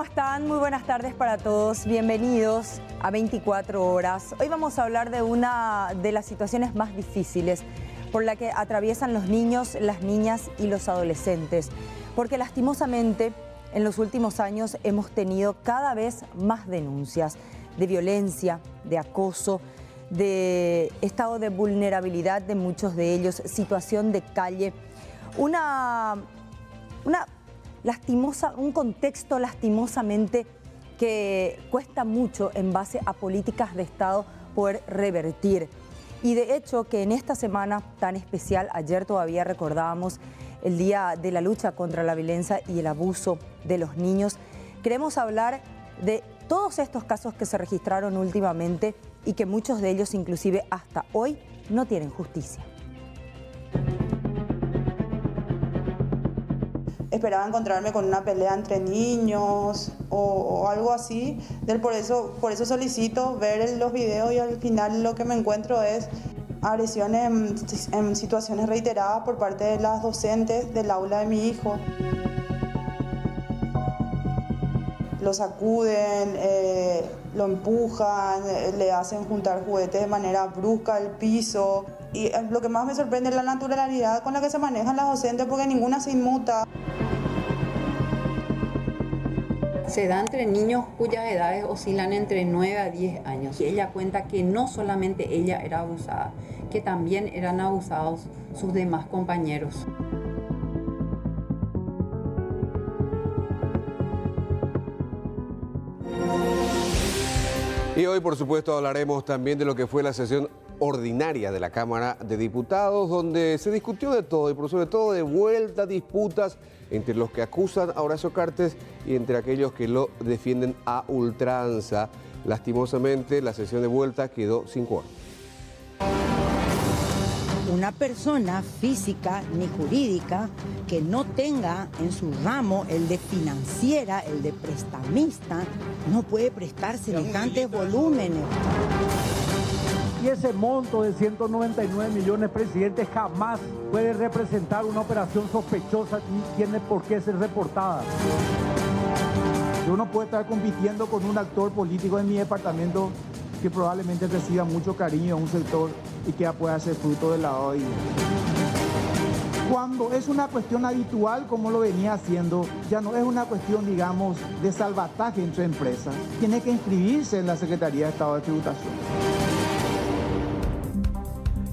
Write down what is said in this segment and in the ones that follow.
¿cómo están? Muy buenas tardes para todos. Bienvenidos a 24 horas. Hoy vamos a hablar de una de las situaciones más difíciles por la que atraviesan los niños, las niñas y los adolescentes. Porque lastimosamente en los últimos años hemos tenido cada vez más denuncias de violencia, de acoso, de estado de vulnerabilidad de muchos de ellos, situación de calle, un contexto lastimosamente que cuesta mucho en base a políticas de Estado poder revertir. Y de hecho que en esta semana tan especial, ayer todavía recordábamos el Día de la Lucha contra la Violencia y el Abuso de los Niños, queremos hablar de todos estos casos que se registraron últimamente y que muchos de ellos inclusive hasta hoy no tienen justicia. Esperaba encontrarme con una pelea entre niños o algo así. Por eso solicito ver los videos y al final lo que me encuentro es agresiones en situaciones reiteradas por parte de las docentes del aula de mi hijo. Lo sacuden, lo empujan, le hacen juntar juguetes de manera brusca al piso. Y lo que más me sorprende es la naturalidad con la que se manejan las docentes porque ninguna se inmuta. Se da entre niños cuyas edades oscilan entre 9 a 10 años. Y ella cuenta que no solamente ella era abusada, que también eran abusados sus demás compañeros. Y hoy, por supuesto, hablaremos también de lo que fue la sesión ordinaria de la Cámara de Diputados, donde se discutió de todo y por sobre todo de vuelta disputas entre los que acusan a Horacio Cartes y entre aquellos que lo defienden a ultranza. Lastimosamente, la sesión de vuelta quedó sin quórum. Una persona física ni jurídica que no tenga en su ramo el de financiera, el de prestamista, no puede prestar semejantes volúmenes. Y ese monto de 199 millones, presidente, jamás puede representar una operación sospechosa ni tiene por qué ser reportada. Yo no puedo estar compitiendo con un actor político en mi departamento que probablemente reciba mucho cariño a un sector y que pueda ser fruto del lavado de dinero. Cuando es una cuestión habitual, como lo venía haciendo, ya no es una cuestión, digamos, de salvataje entre empresas. Tiene que inscribirse en la Secretaría de Estado de Tributación.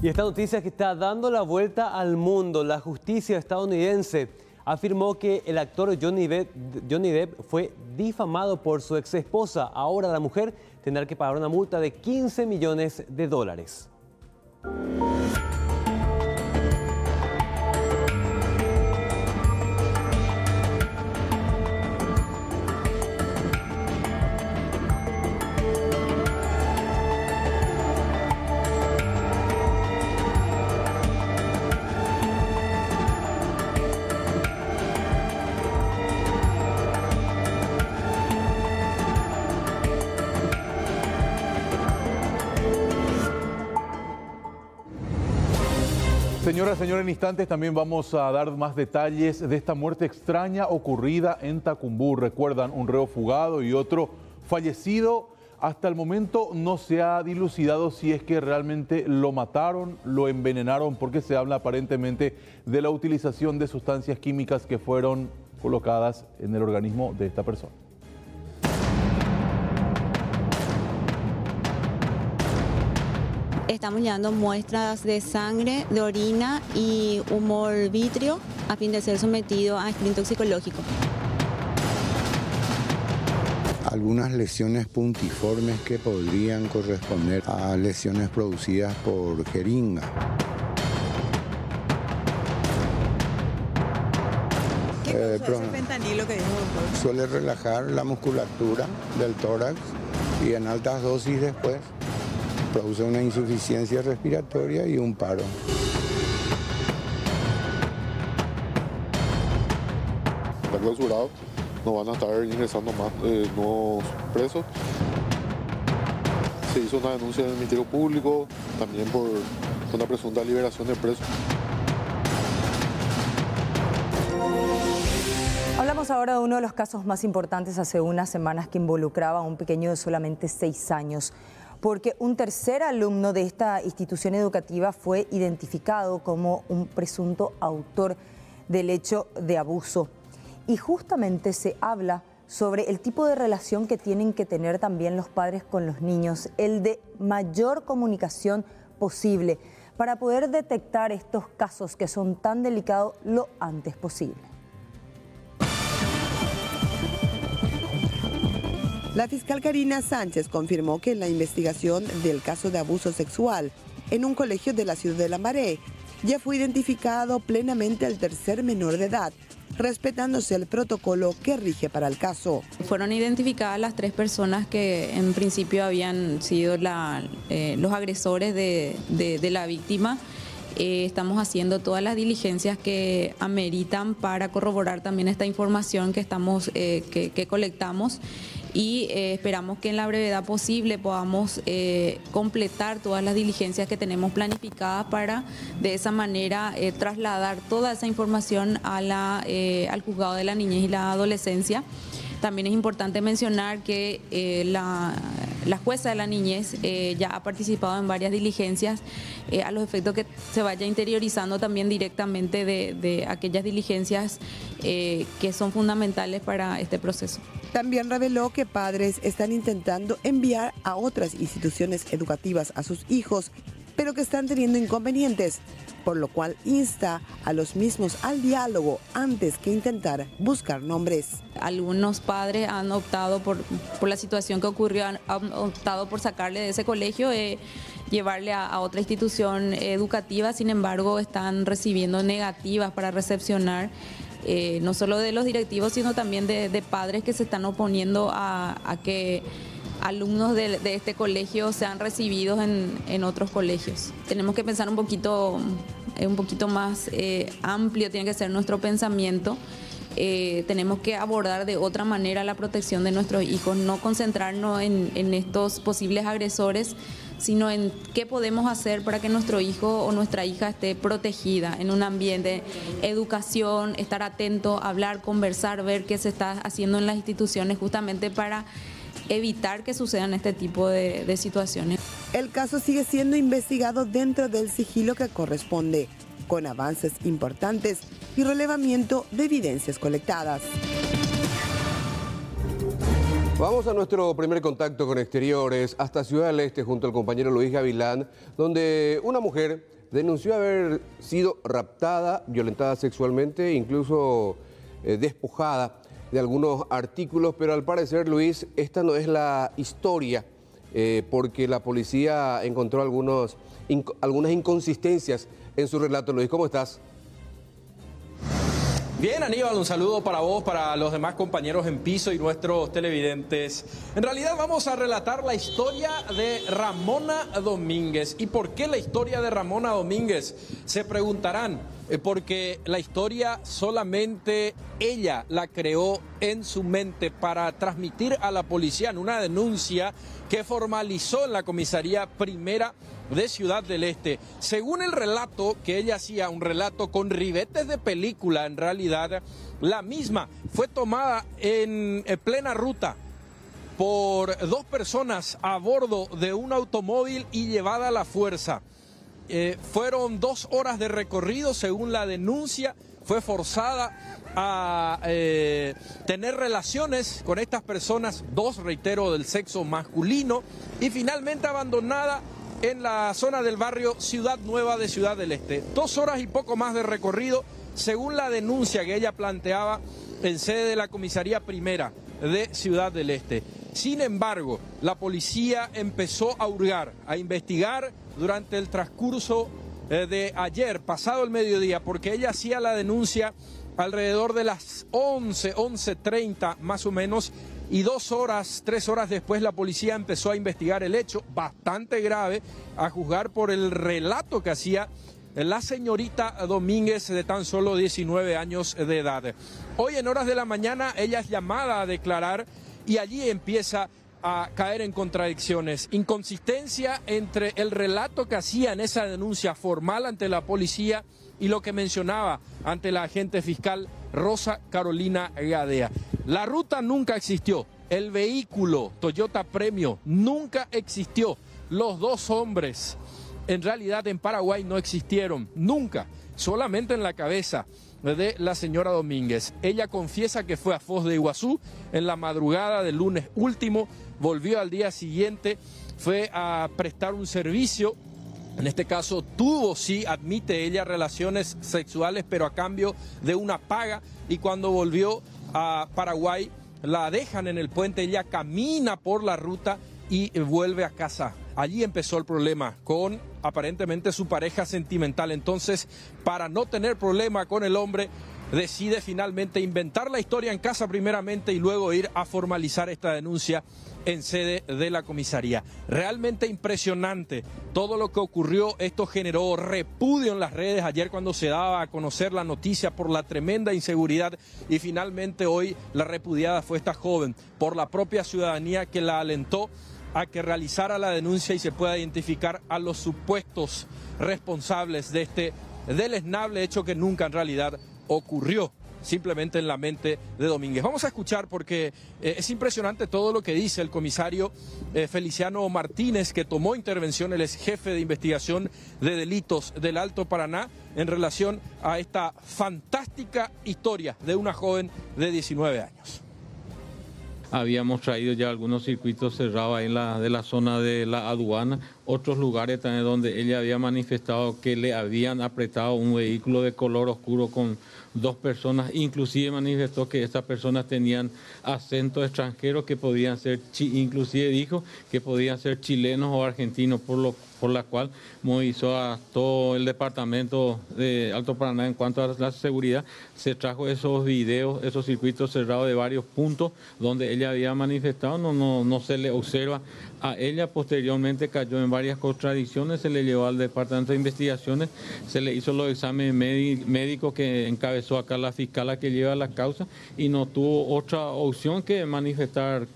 Y esta noticia que está dando la vuelta al mundo, la justicia estadounidense afirmó que el actor Johnny Depp fue difamado por su exesposa. Ahora la mujer tendrá que pagar una multa de $15 millones. Señoras, señores, en instantes también vamos a dar más detalles de esta muerte extraña ocurrida en Tacumbú. Recuerdan, un reo fugado y otro fallecido. Hasta el momento no se ha dilucidado si es que realmente lo mataron, lo envenenaron, porque se habla aparentemente de la utilización de sustancias químicas que fueron colocadas en el organismo de esta persona. Estamos llevando muestras de sangre, de orina y humor vítreo a fin de ser sometido a screening toxicológico. Algunas lesiones puntiformes que podrían corresponder a lesiones producidas por jeringa. ¿Qué causó ese fentanilo que dijo, doctor? Suele relajar la musculatura del tórax y en altas dosis después produce una insuficiencia respiratoria y un paro. Está clausurado, no van a estar ingresando más nuevos presos. Se hizo una denuncia en el Ministerio Público, también por una presunta liberación de presos. Hablamos ahora de uno de los casos más importantes hace unas semanas que involucraba a un pequeño de solamente 6 años, porque un tercer alumno de esta institución educativa fue identificado como un presunto autor del hecho de abuso. Y justamente se habla sobre el tipo de relación que tienen que tener también los padres con los niños, el de mayor comunicación posible, para poder detectar estos casos que son tan delicados lo antes posible. La fiscal Karina Sánchez confirmó que en la investigación del caso de abuso sexual en un colegio de la ciudad de Lambaré ya fue identificado plenamente el tercer menor de edad, respetándose el protocolo que rige para el caso. Fueron identificadas las 3 personas que en principio habían sido los agresores de la víctima. Estamos haciendo todas las diligencias que ameritan para corroborar también esta información que que colectamos y esperamos que en la brevedad posible podamos completar todas las diligencias que tenemos planificadas para de esa manera trasladar toda esa información al juzgado de la niñez y la adolescencia. También es importante mencionar que la jueza de la niñez ya ha participado en varias diligencias a los efectos que se vaya interiorizando también directamente de aquellas diligencias que son fundamentales para este proceso. También reveló que padres están intentando enviar a otras instituciones educativas a sus hijos, pero que están teniendo inconvenientes, por lo cual insta a los mismos al diálogo antes que intentar buscar nombres. Algunos padres han optado por la situación que ocurrió, han optado por sacarle de ese colegio, llevarle a otra institución educativa, sin embargo están recibiendo negativas para recepcionar. No solo de los directivos, sino también de padres que se están oponiendo a que alumnos de este colegio sean recibidos en otros colegios. Tenemos que pensar un poquito más amplio, tiene que ser nuestro pensamiento. Tenemos que abordar de otra manera la protección de nuestros hijos, no concentrarnos en estos posibles agresores, sino en qué podemos hacer para que nuestro hijo o nuestra hija esté protegida en un ambiente, educación, estar atento, hablar, conversar, ver qué se está haciendo en las instituciones justamente para evitar que sucedan este tipo de situaciones. El caso sigue siendo investigado dentro del sigilo que corresponde, con avances importantes y relevamiento de evidencias colectadas. Vamos a nuestro primer contacto con exteriores, hasta Ciudad del Este, junto al compañero Luis Gavilán, donde una mujer denunció haber sido raptada, violentada sexualmente, incluso despojada de algunos artículos, pero al parecer, Luis, esta no es la historia, porque la policía encontró algunas inconsistencias en su relato. Luis, ¿cómo estás? Bien, Aníbal, un saludo para vos, para los demás compañeros en piso y nuestros televidentes. En realidad vamos a relatar la historia de Ramona Domínguez. ¿Y por qué la historia de Ramona Domínguez? Se preguntarán, porque la historia solamente ella la creó en su mente para transmitir a la policía en una denuncia que formalizó en la comisaría primera de Ciudad del Este. Según el relato que ella hacía, un relato con ribetes de película, en realidad la misma fue tomada en plena ruta por 2 personas a bordo de un automóvil y llevada a la fuerza. Fueron 2 horas de recorrido, según la denuncia. Fue forzada a tener relaciones con estas personas, 2, reitero, del sexo masculino, y finalmente abandonada en la zona del barrio Ciudad Nueva de Ciudad del Este. 2 horas y poco más de recorrido, según la denuncia que ella planteaba en sede de la comisaría primera de Ciudad del Este. Sin embargo, la policía empezó a hurgar, a investigar durante el transcurso de ayer, pasado el mediodía, porque ella hacía la denuncia alrededor de las 11:30 más o menos, y 2 horas, 3 horas después la policía empezó a investigar el hecho, bastante grave, a juzgar por el relato que hacía la señorita Domínguez, de tan solo 19 años de edad. Hoy en horas de la mañana ella es llamada a declarar y allí empieza a caer en contradicciones. Inconsistencia entre el relato que hacía en esa denuncia formal ante la policía y lo que mencionaba ante la agente fiscal Rosa Carolina Gadea. La ruta nunca existió, el vehículo Toyota Premio nunca existió, los dos hombres en realidad en Paraguay no existieron, nunca, solamente en la cabeza de la señora Domínguez. Ella confiesa que fue a Foz de Iguazú en la madrugada del lunes último, volvió al día siguiente, fue a prestar un servicio. En este caso tuvo, sí, admite ella, relaciones sexuales, pero a cambio de una paga. Y cuando volvió a Paraguay, la dejan en el puente, ella camina por la ruta y vuelve a casa. Allí empezó el problema con aparentemente su pareja sentimental. Entonces, para no tener problema con el hombre, decide finalmente inventar la historia en casa primeramente y luego ir a formalizar esta denuncia en sede de la comisaría. Realmente impresionante todo lo que ocurrió. Esto generó repudio en las redes ayer cuando se daba a conocer la noticia por la tremenda inseguridad, y finalmente hoy la repudiada fue esta joven por la propia ciudadanía, que la alentó a que realizara la denuncia y se pueda identificar a los supuestos responsables de este deleznable hecho que nunca en realidad ocurrió, simplemente en la mente de Domínguez. Vamos a escuchar porque es impresionante todo lo que dice el comisario Feliciano Martínez, que tomó intervención, él es jefe de investigación de delitos del Alto Paraná, en relación a esta fantástica historia de una joven de 19 años. Habíamos traído ya algunos circuitos cerrados ahí de la zona de la aduana, otros lugares también donde ella había manifestado que le habían apretado un vehículo de color oscuro con dos personas, inclusive manifestó que estas personas tenían acento extranjero, que podían ser, inclusive dijo que podían ser chilenos o argentinos, por la cual movilizó a todo el departamento de Alto Paraná en cuanto a la seguridad. Se trajo esos videos, esos circuitos cerrados de varios puntos donde ella había manifestado, no se le observa a ella. Posteriormente cayó en varias contradicciones, se le llevó al departamento de investigaciones, se le hizo los exámenes médicos que encabezó acá la fiscala que lleva la causa, y no tuvo otra opción que manifestar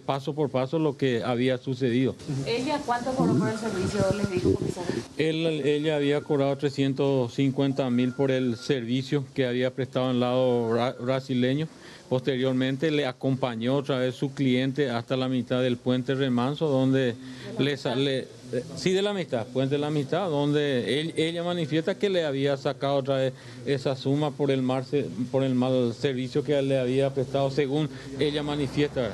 paso por paso lo que había sucedido. ¿Ella cuánto cobró por el servicio, les dijo, comisario? Ella había cobrado 350.000 por el servicio que había prestado en el lado brasileño. Posteriormente le acompañó otra vez su cliente hasta la mitad del puente Remanso, donde de la mitad, puente de la mitad, donde ella manifiesta que le había sacado otra vez esa suma por el mal servicio que le había prestado, según ella manifiesta.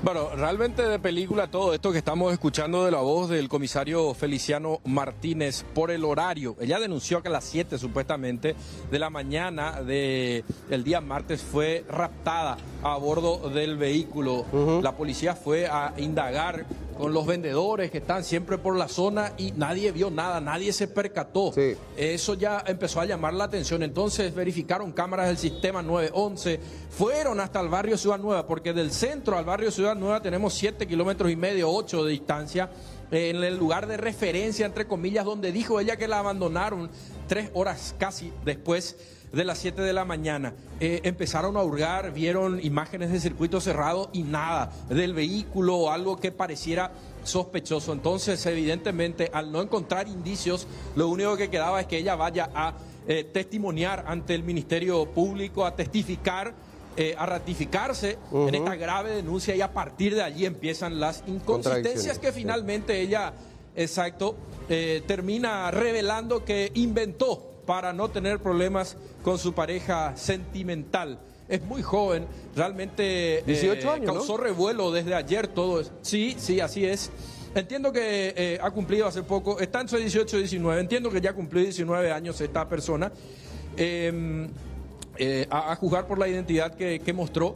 Bueno, realmente de película todo esto que estamos escuchando de la voz del comisario Feliciano Martínez por el horario. Ella denunció que a las 7 supuestamente de la mañana del día martes fue raptada a bordo del vehículo. La policía fue a indagar con los vendedores que están siempre por la zona y nadie vio nada, nadie se percató. Sí. Eso ya empezó a llamar la atención. Entonces verificaron cámaras del sistema 911, fueron hasta el barrio Ciudad Nueva, porque del centro al barrio Ciudad Nueva tenemos 7,5 kilómetros, 8 de distancia, en el lugar de referencia, entre comillas, donde dijo ella que la abandonaron 3 horas casi después de las 7 de la mañana. Empezaron a hurgar, vieron imágenes de circuito cerrado y nada del vehículo o algo que pareciera sospechoso. Entonces, evidentemente, al no encontrar indicios, lo único que quedaba es que ella vaya a testimoniar ante el Ministerio Público, a testificar, a ratificarse en esta grave denuncia, y a partir de allí empiezan las inconsistencias que finalmente ella, termina revelando que inventó para no tener problemas con su pareja sentimental. Es muy joven, realmente 18 años, causó ¿no? revuelo desde ayer todo eso. Sí, así es. Entiendo que ha cumplido hace poco, está entre 18 y 19, entiendo que ya cumplió 19 años esta persona, a juzgar por la identidad que mostró.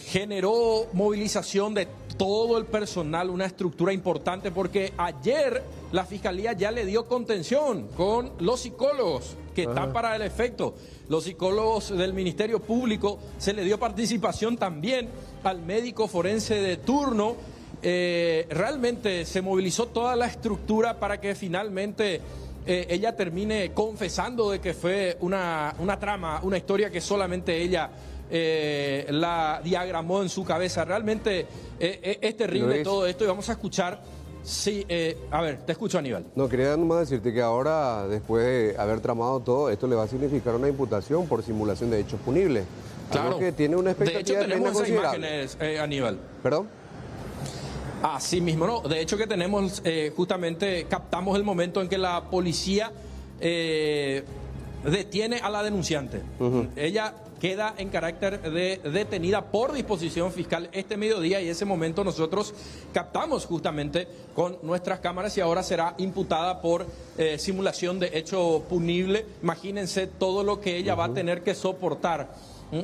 Generó movilización de todo el personal, una estructura importante, porque ayer la Fiscalía ya le dio contención con los psicólogos que están para el efecto. Los psicólogos del Ministerio Público, se le dio participación también al médico forense de turno. Realmente se movilizó toda la estructura para que finalmente ella termine confesando de que fue una trama, una historia que solamente ella la diagramó en su cabeza. Realmente es terrible todo esto, y vamos a escuchar Sí, a ver, te escucho, Aníbal. No, quería nomás decirte que ahora, después de haber tramado todo, esto le va a significar una imputación por simulación de hechos punibles. Claro. Algo que tiene una expectativa de hecho, tenemos esas considerable. imágenes, Aníbal. ¿Perdón? Así mismo, no. De hecho que tenemos, justamente captamos el momento en que la policía detiene a la denunciante. Ella queda en carácter de detenida por disposición fiscal este mediodía, y ese momento nosotros captamos justamente con nuestras cámaras, y ahora será imputada por simulación de hecho punible. Imagínense todo lo que ella va a tener que soportar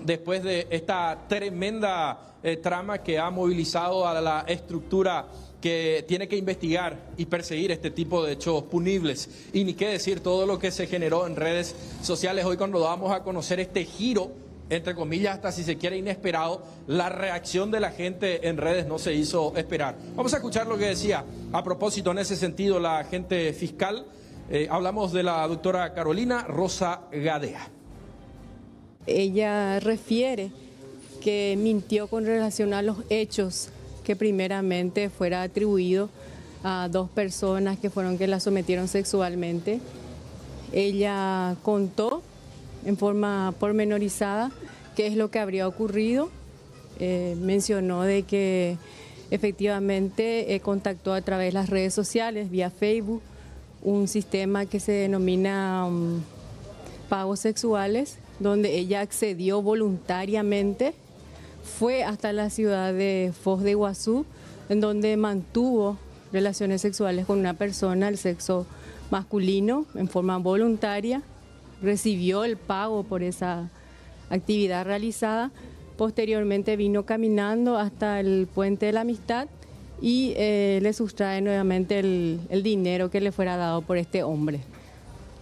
después de esta tremenda trama que ha movilizado a la estructura que tiene que investigar y perseguir este tipo de hechos punibles. Y ni qué decir todo lo que se generó en redes sociales hoy cuando damos a conocer este giro, entre comillas, hasta si se quiere inesperado. La reacción de la gente en redes no se hizo esperar. Vamos a escuchar lo que decía a propósito en ese sentido la agente fiscal. Hablamos de la doctora Carolina Rosa Gadea. Ella refiere que mintió con relación a los hechos, que primeramente fuera atribuido a 2 personas que fueron que la sometieron sexualmente. Ella contó en forma pormenorizada qué es lo que habría ocurrido. Mencionó de que efectivamente contactó a través de las redes sociales, vía Facebook, un sistema que se denomina pagos sexuales, donde ella accedió voluntariamente. Fue hasta la ciudad de Foz de Iguazú, en donde mantuvo relaciones sexuales con una persona del sexo masculino en forma voluntaria, recibió el pago por esa actividad realizada. Posteriormente vino caminando hasta el Puente de la Amistad y le sustrae nuevamente el dinero que le fuera dado por este hombre.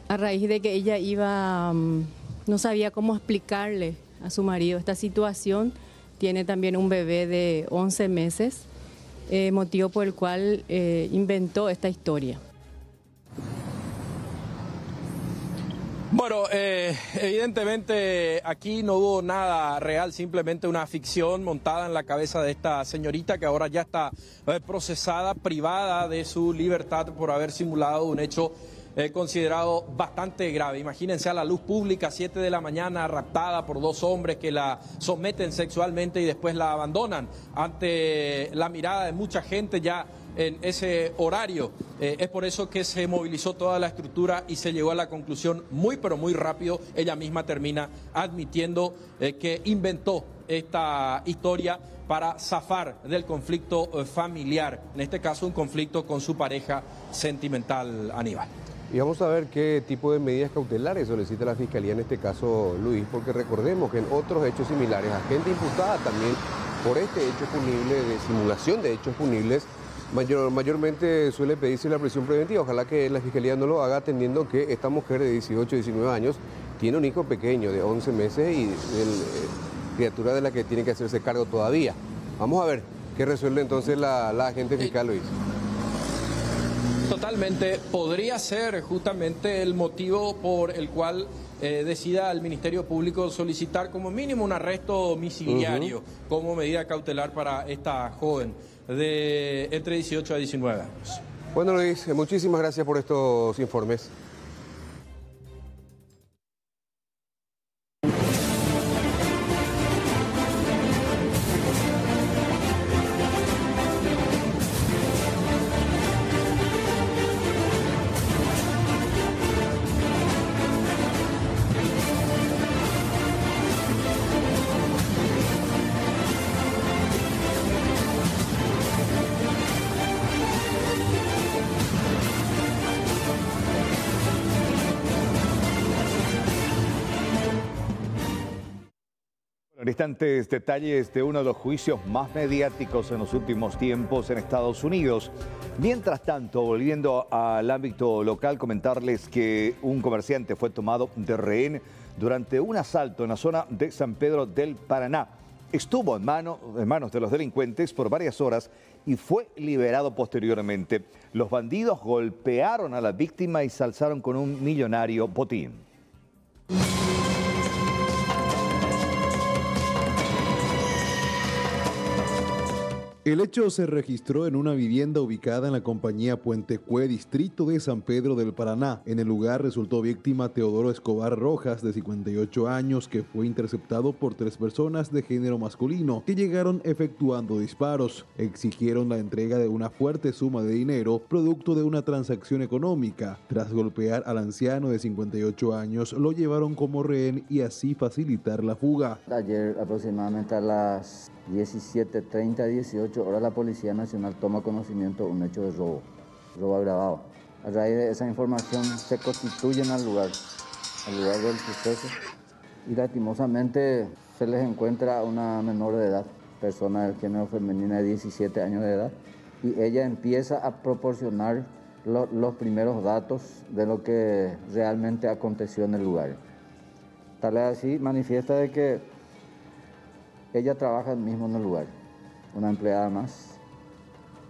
A raíz de que ella iba, no sabía cómo explicarle a su marido esta situación. Tiene también un bebé de 11 meses, motivo por el cual inventó esta historia. Bueno, evidentemente aquí no hubo nada real, simplemente una ficción montada en la cabeza de esta señorita, que ahora ya está procesada, privada de su libertad por haber simulado un hecho considerado bastante grave. Imagínense, a la luz pública, 7 de la mañana, raptada por 2 hombres que la someten sexualmente y después la abandonan ante la mirada de mucha gente ya en ese horario. Es por eso que se movilizó toda la estructura y se llegó a la conclusión muy pero muy rápido. Ella misma termina admitiendo que inventó esta historia para zafar del conflicto familiar, en este caso un conflicto con su pareja sentimental, Aníbal. Y vamos a ver qué tipo de medidas cautelares solicita la Fiscalía en este caso, Luis, porque recordemos que en otros hechos similares, a gente imputada también por este hecho punible de simulación de hechos punibles, mayormente suele pedirse la prisión preventiva. Ojalá que la Fiscalía no lo haga, atendiendo que esta mujer de 18, 19 años tiene un hijo pequeño de 11 meses y criatura de la que tiene que hacerse cargo todavía. Vamos a ver qué resuelve entonces la agente fiscal, Luis. Totalmente, podría ser justamente el motivo por el cual decida el Ministerio Público solicitar como mínimo un arresto domiciliario como medida cautelar para esta joven de entre 18 a 19 años. Bueno, Luis, muchísimas gracias por estos informes. Instantes detalles de uno de los juicios más mediáticos en los últimos tiempos en Estados Unidos. Mientras tanto, volviendo al ámbito local, comentarles que un comerciante fue tomado de rehén durante un asalto en la zona de San Pedro del Paraná. Estuvo en manos de los delincuentes por varias horas y fue liberado posteriormente. Los bandidos golpearon a la víctima y se alzaron con un millonario botín. El hecho se registró en una vivienda ubicada en la compañía Puente Cue, distrito de San Pedro del Paraná. En el lugar resultó víctima Teodoro Escobar Rojas, de 58 años, que fue interceptado por 3 personas de género masculino que llegaron efectuando disparos. Exigieron la entrega de una fuerte suma de dinero, producto de una transacción económica. Tras golpear al anciano de 58 años, lo llevaron como rehén y así facilitar la fuga. Ayer aproximadamente a las 17:30, 18 horas, la Policía Nacional toma conocimiento de un hecho de robo agravado. A raíz de esa información se constituyen al lugar del suceso y lastimosamente se les encuentra una menor de edad, persona del género femenina de 17 años de edad, y ella empieza a proporcionar los primeros datos de lo que realmente aconteció en el lugar. Tal es así, manifiesta de que ella trabaja mismo en el lugar, una empleada más.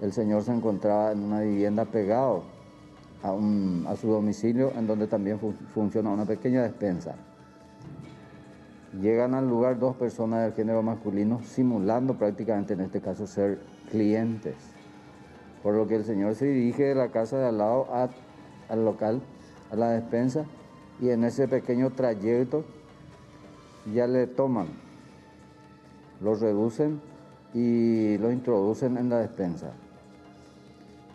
El señor se encontraba en una vivienda pegado a su domicilio, en donde también funciona una pequeña despensa. Llegan al lugar 2 personas del género masculino, simulando prácticamente en este caso ser clientes. Por lo que el señor se dirige de la casa de al lado al local, a la despensa, y en ese pequeño trayecto ya le toman, lo reducen y lo introducen en la despensa.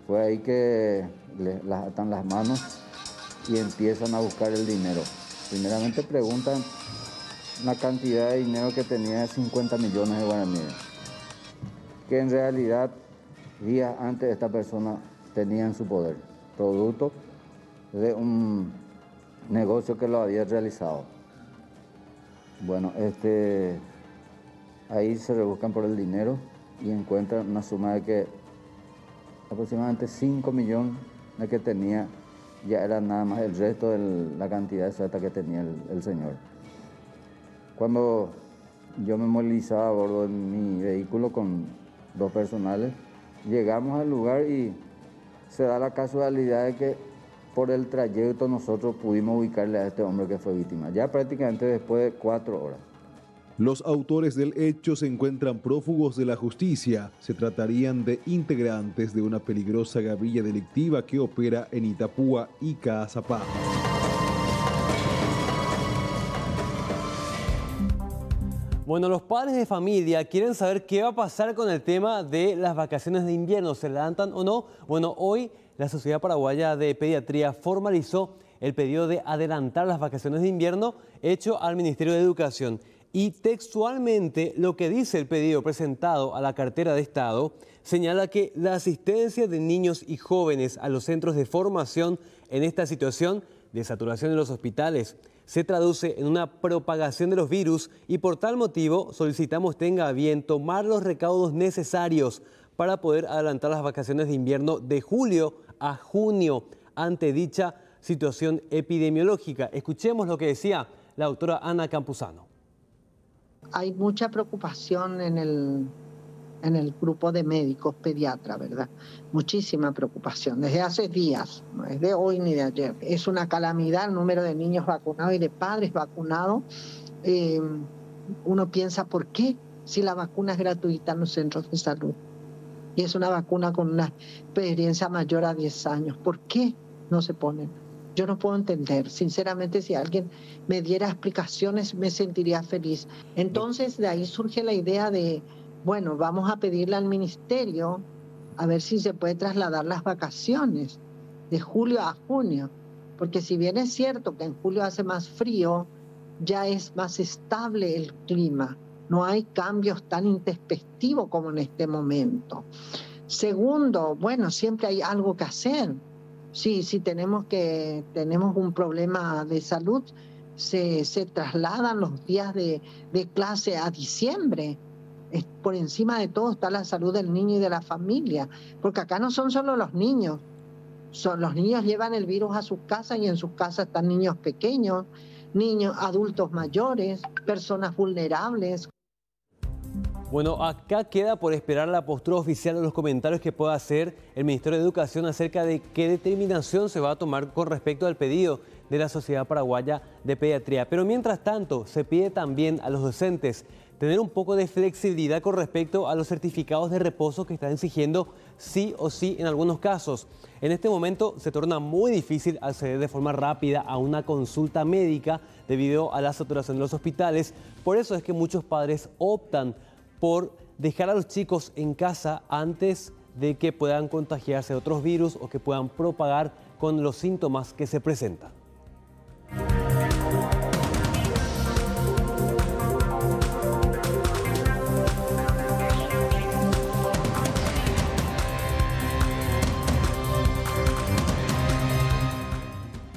Fue ahí que les atan las manos y empiezan a buscar el dinero. Primeramente preguntan la cantidad de dinero que tenía, de 50 millones de guaraníes, que en realidad días antes esta persona tenía en su poder, producto de un negocio que lo había realizado. Bueno, ahí se rebuscan por el dinero y encuentran una suma de que aproximadamente 5 millones de que tenía, ya era nada más el resto de la cantidad exacta que tenía el señor. Cuando yo me movilizaba a bordo de mi vehículo con 2 personales, llegamos al lugar y se da la casualidad de que por el trayecto nosotros pudimos ubicarle a este hombre que fue víctima, ya prácticamente después de 4 horas. Los autores del hecho se encuentran prófugos de la justicia. Se tratarían de integrantes de una peligrosa gavilla delictiva que opera en Itapúa y Caazapá. Bueno, los padres de familia quieren saber qué va a pasar con el tema de las vacaciones de invierno. ¿Se levantan o no? Bueno, hoy la Sociedad Paraguaya de Pediatría formalizó el pedido de adelantar las vacaciones de invierno hecho al Ministerio de Educación. Y textualmente lo que dice el pedido presentado a la cartera de Estado señala que la asistencia de niños y jóvenes a los centros de formación en esta situación de saturación en los hospitales se traduce en una propagación de los virus y por tal motivo solicitamos tenga a bien tomar los recaudos necesarios para poder adelantar las vacaciones de invierno de julio a junio ante dicha situación epidemiológica. Escuchemos lo que decía la doctora Ana Campuzano. Hay mucha preocupación en el grupo de médicos pediatras, ¿verdad? Muchísima preocupación, desde hace días, no es de hoy ni de ayer. Es una calamidad el número de niños vacunados y de padres vacunados. Uno piensa, ¿por qué? Si la vacuna es gratuita en los centros de salud. Y es una vacuna con una experiencia mayor a 10 años. ¿Por qué no se ponen? Yo no puedo entender. Sinceramente, si alguien me diera explicaciones, me sentiría feliz. Entonces, de ahí surge la idea de, bueno, vamos a pedirle al ministerio a ver si se puede trasladar las vacaciones de julio a junio. Porque si bien es cierto que en julio hace más frío, ya es más estable el clima. No hay cambios tan intempestivos como en este momento. Segundo, bueno, siempre hay algo que hacer. Sí, si tenemos un problema de salud, se trasladan los días de clase a diciembre. Por encima de todo está la salud del niño y de la familia, porque acá no son solo los niños. Los niños llevan el virus a sus casas y en sus casas están niños pequeños, niños, adultos mayores, personas vulnerables. Bueno, acá queda por esperar la postura oficial de los comentarios que pueda hacer el Ministerio de Educación acerca de qué determinación se va a tomar con respecto al pedido de la Sociedad Paraguaya de Pediatría. Pero mientras tanto, se pide también a los docentes tener un poco de flexibilidad con respecto a los certificados de reposo que están exigiendo sí o sí en algunos casos. En este momento se torna muy difícil acceder de forma rápida a una consulta médica debido a la saturación de los hospitales. Por eso es que muchos padres optan por dejar a los chicos en casa antes de que puedan contagiarse de otros virus o que puedan propagar con los síntomas que se presentan.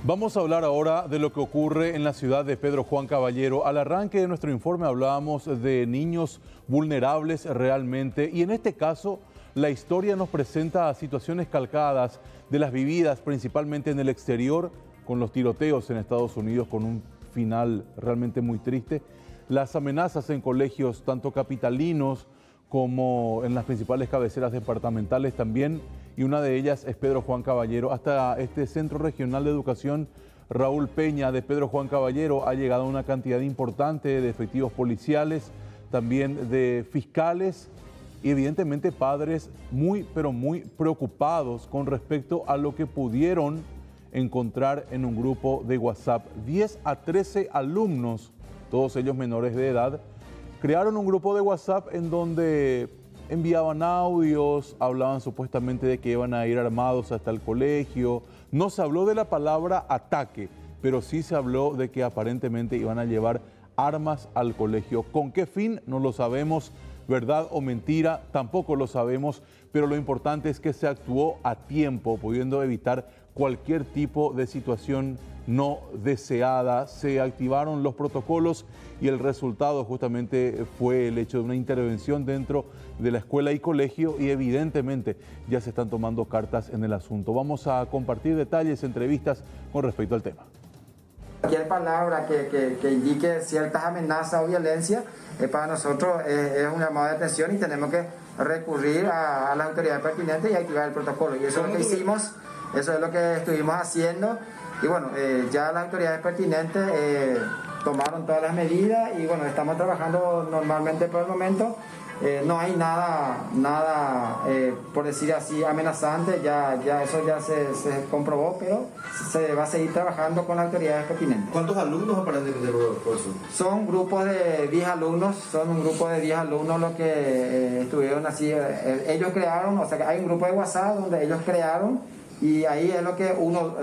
Vamos a hablar ahora de lo que ocurre en la ciudad de Pedro Juan Caballero. Al arranque de nuestro informe hablábamos de niños vulnerables realmente, y en este caso la historia nos presenta situaciones calcadas de las vividas principalmente en el exterior, con los tiroteos en Estados Unidos con un final realmente muy triste, las amenazas en colegios tanto capitalinos como en las principales cabeceras departamentales también, y una de ellas es Pedro Juan Caballero. Hasta este Centro Regional de Educación Raúl Peña de Pedro Juan Caballero ha llegado una cantidad importante de efectivos policiales, también de fiscales y evidentemente padres muy, pero muy preocupados con respecto a lo que pudieron encontrar en un grupo de WhatsApp. 10 a 13 alumnos, todos ellos menores de edad, crearon un grupo de WhatsApp en donde enviaban audios, hablaban supuestamente de que iban a ir armados hasta el colegio. No se habló de la palabra ataque, pero sí se habló de que aparentemente iban a llevar armas al colegio. ¿Con qué fin? No lo sabemos. ¿Verdad o mentira? Tampoco lo sabemos, pero lo importante es que se actuó a tiempo, pudiendo evitar cualquier tipo de situación no deseada. Se activaron los protocolos y el resultado justamente fue el hecho de una intervención dentro de la escuela y colegio, y evidentemente ya se están tomando cartas en el asunto. Vamos a compartir detalles, entrevistas con respecto al tema. Cualquier palabra que indique ciertas amenazas o violencia para nosotros es un llamado de atención y tenemos que recurrir a las autoridades pertinentes y activar el protocolo. Y eso es lo que hicimos, eso es lo que estuvimos haciendo. Y bueno, ya las autoridades pertinentes tomaron todas las medidas y bueno, estamos trabajando normalmente por el momento. No hay nada por decir así, amenazante, ya eso ya se comprobó, pero se va a seguir trabajando con las autoridades pertinentes. ¿Cuántos alumnos aparecen de profesor? Son grupos de 10 alumnos, los que estuvieron así, ellos crearon, o sea que hay un grupo de WhatsApp donde ellos crearon, y ahí es lo que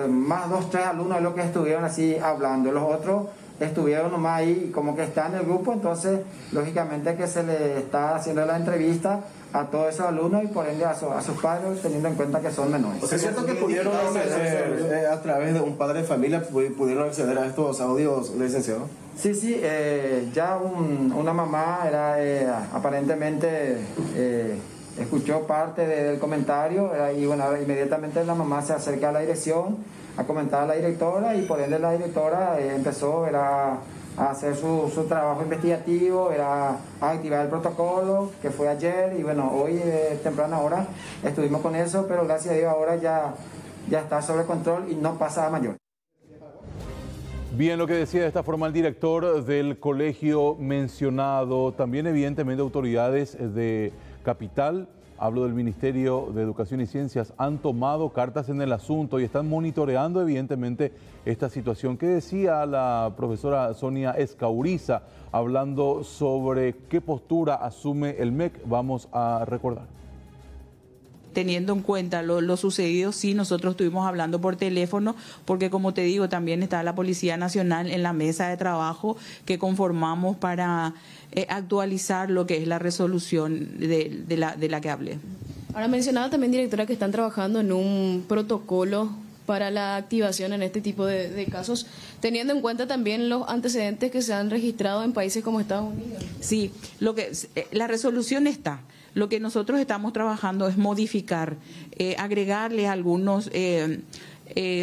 más 2, 3 alumnos es lo que estuvieron así hablando, los otros estuvieron nomás ahí como que están en el grupo, entonces lógicamente que se le está haciendo la entrevista a todos esos alumnos y por ende a sus padres, teniendo en cuenta que son menores. ¿Es cierto que pudieron acceder a través de un padre de familia, pudieron acceder a estos audios, licenciado? Sí, ya una mamá era aparentemente escuchó parte del comentario y bueno, inmediatamente la mamá se acerca a la dirección a comentar a la directora y por ende la directora empezó a hacer su trabajo investigativo, a activar el protocolo que fue ayer y bueno, hoy temprana hora estuvimos con eso, pero gracias a Dios ahora ya está sobre control y no pasa a mayor. Bien, lo que decía de esta forma el director del colegio mencionado, también evidentemente autoridades de Capital, hablo del Ministerio de Educación y Ciencias, han tomado cartas en el asunto y están monitoreando evidentemente esta situación. ¿Qué decía la profesora Sonia Escauriza hablando sobre qué postura asume el MEC? Vamos a recordar. Teniendo en cuenta lo sucedido, sí, nosotros estuvimos hablando por teléfono, porque como te digo, también está la Policía Nacional en la mesa de trabajo que conformamos para actualizar lo que es la resolución de la que hablé. Ahora mencionaba también, directora, que están trabajando en un protocolo para la activación en este tipo de casos, teniendo en cuenta también los antecedentes que se han registrado en países como Estados Unidos. Sí, la resolución está. Lo que nosotros estamos trabajando es modificar, agregarle algunos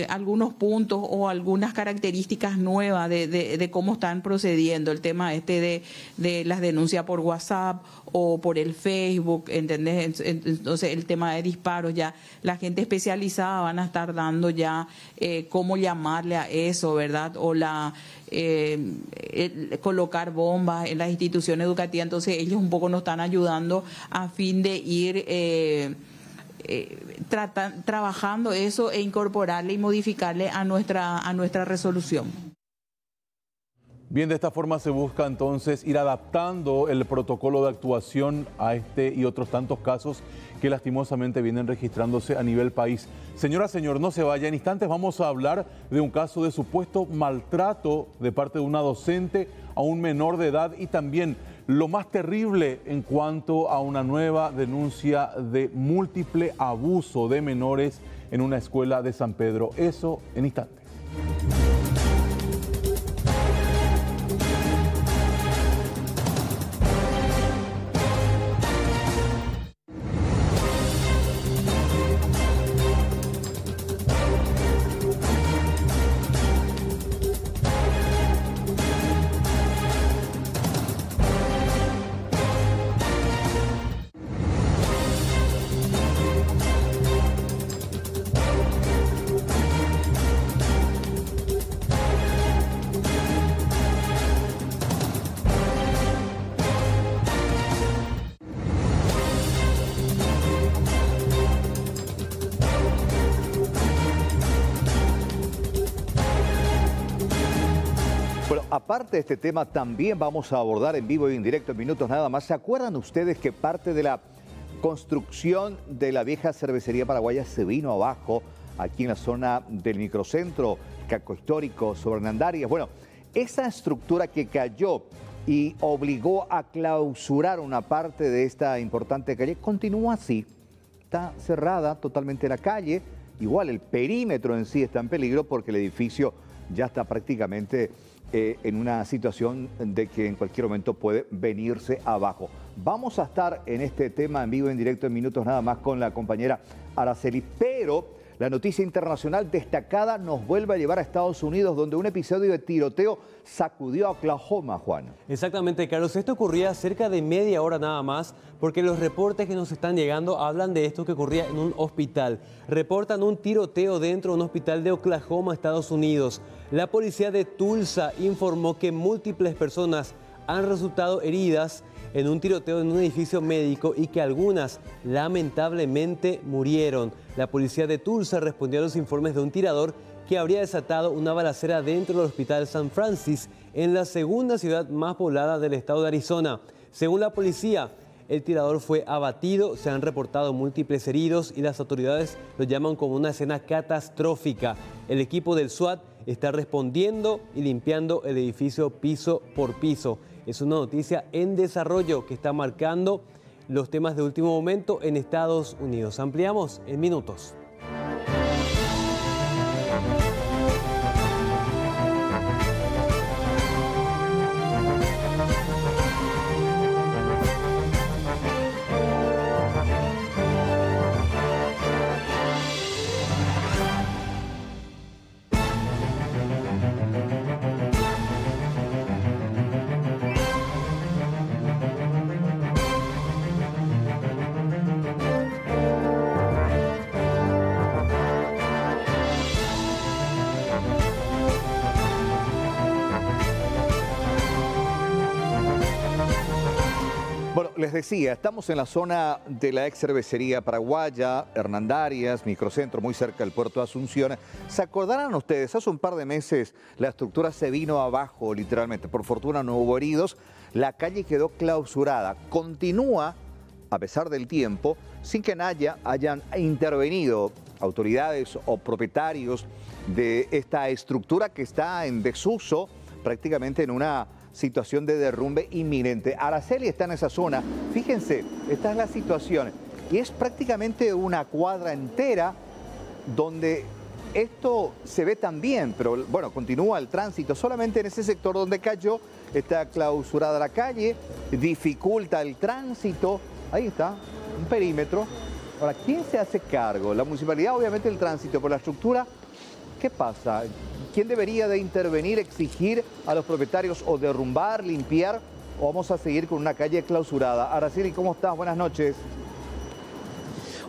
algunos puntos o algunas características nuevas de cómo están procediendo. El tema de las denuncias por WhatsApp o por el Facebook, ¿entendés? Entonces el tema de disparos, ya la gente especializada van a estar dando ya cómo llamarle a eso, ¿verdad? O colocar bombas en las instituciones educativas. Entonces ellos un poco nos están ayudando a fin de ir trabajando eso e incorporarle y modificarle a nuestra resolución. Bien, de esta forma se busca entonces ir adaptando el protocolo de actuación a este y otros tantos casos que lastimosamente vienen registrándose a nivel país. Señora, señor, no se vaya. En instantes vamos a hablar de un caso de supuesto maltrato de parte de una docente a un menor de edad y también lo más terrible en cuanto a una nueva denuncia de múltiple abuso de menores en una escuela de San Pedro. Eso en instantes. Aparte de este tema, también vamos a abordar en vivo y en directo en minutos nada más. ¿Se acuerdan ustedes que parte de la construcción de la vieja cervecería paraguaya se vino abajo aquí en la zona del microcentro, casco histórico, sobre Hernandarias? Bueno, esa estructura que cayó y obligó a clausurar una parte de esta importante calle continúa así. Está cerrada totalmente la calle. Igual el perímetro en sí está en peligro porque el edificio ya está prácticamente en una situación de que en cualquier momento puede venirse abajo. Vamos a estar en este tema en vivo, en directo, en minutos nada más con la compañera Araceli, pero la noticia internacional destacada nos vuelve a llevar a Estados Unidos, donde un episodio de tiroteo sacudió a Oklahoma, Juan. Exactamente, Carlos. Esto ocurría cerca de media hora nada más, porque los reportes que nos están llegando hablan de esto que ocurría en un hospital. Reportan un tiroteo dentro de un hospital de Oklahoma, Estados Unidos. La policía de Tulsa informó que múltiples personas han resultado heridas en un tiroteo en un edificio médico y que algunas lamentablemente murieron. La policía de Tulsa respondió a los informes de un tirador que habría desatado una balacera dentro del hospital San Francis, en la segunda ciudad más poblada del estado de Arizona. Según la policía, el tirador fue abatido, se han reportado múltiples heridos y las autoridades lo llaman como una escena catastrófica. El equipo del SWAT está respondiendo y limpiando el edificio piso por piso. Es una noticia en desarrollo que está marcando los temas de último momento en Estados Unidos. Ampliamos en minutos. Les decía, estamos en la zona de la ex cervecería paraguaya, Hernandarias, microcentro, muy cerca del puerto de Asunción. ¿Se acordarán ustedes? Hace un par de meses la estructura se vino abajo, literalmente. Por fortuna no hubo heridos. La calle quedó clausurada. Continúa, a pesar del tiempo, sin que hayan intervenido autoridades o propietarios de esta estructura que está en desuso, prácticamente en una situación de derrumbe inminente. Araceli está en esa zona. Fíjense, esta es la situación. Y es prácticamente una cuadra entera donde esto se ve también, pero bueno, continúa el tránsito. Solamente en ese sector donde cayó está clausurada la calle, dificulta el tránsito. Ahí está, un perímetro. Ahora, ¿quién se hace cargo? La municipalidad, obviamente, el tránsito, por la estructura ¿Qué pasa? ¿Quién debería de intervenir, exigir a los propietarios o derrumbar, limpiar? ¿O vamos a seguir con una calle clausurada? Araceli, ¿cómo estás? Buenas noches.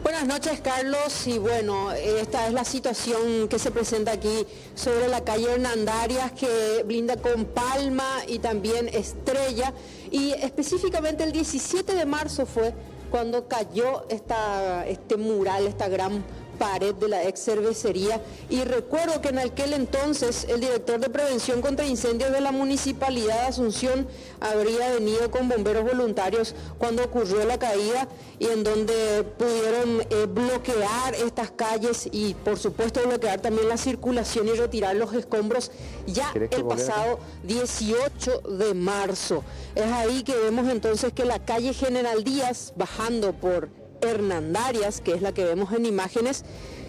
Buenas noches, Carlos. Y bueno, esta es la situación que se presenta aquí sobre la calle Hernandarias, que blinda con Palma y también Estrella. Y específicamente el 17 de marzo fue cuando cayó este mural, esta gran pared de la ex cervecería, y recuerdo que en aquel entonces el director de prevención contra incendios de la Municipalidad de Asunción habría venido con bomberos voluntarios cuando ocurrió la caída, y en donde pudieron bloquear estas calles y por supuesto bloquear también la circulación y retirar los escombros ya el pasado 18 de marzo. Es ahí que vemos entonces que la calle General Díaz, bajando por Hernandarias, que es la que vemos en imágenes,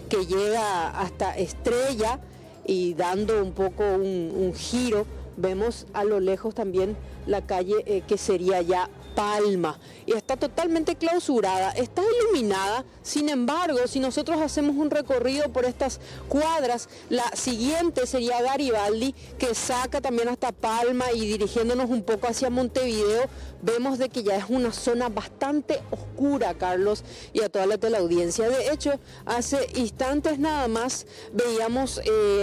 que llega hasta Estrella y dando un poco un giro, vemos a lo lejos también la calle que sería ya Palma, y está totalmente clausurada, está iluminada. Sin embargo, si nosotros hacemos un recorrido por estas cuadras, la siguiente sería Garibaldi, que saca también hasta Palma, y dirigiéndonos un poco hacia Montevideo, vemos de que ya es una zona bastante oscura, Carlos, y a toda la teleaudiencia. De hecho, hace instantes nada más veíamos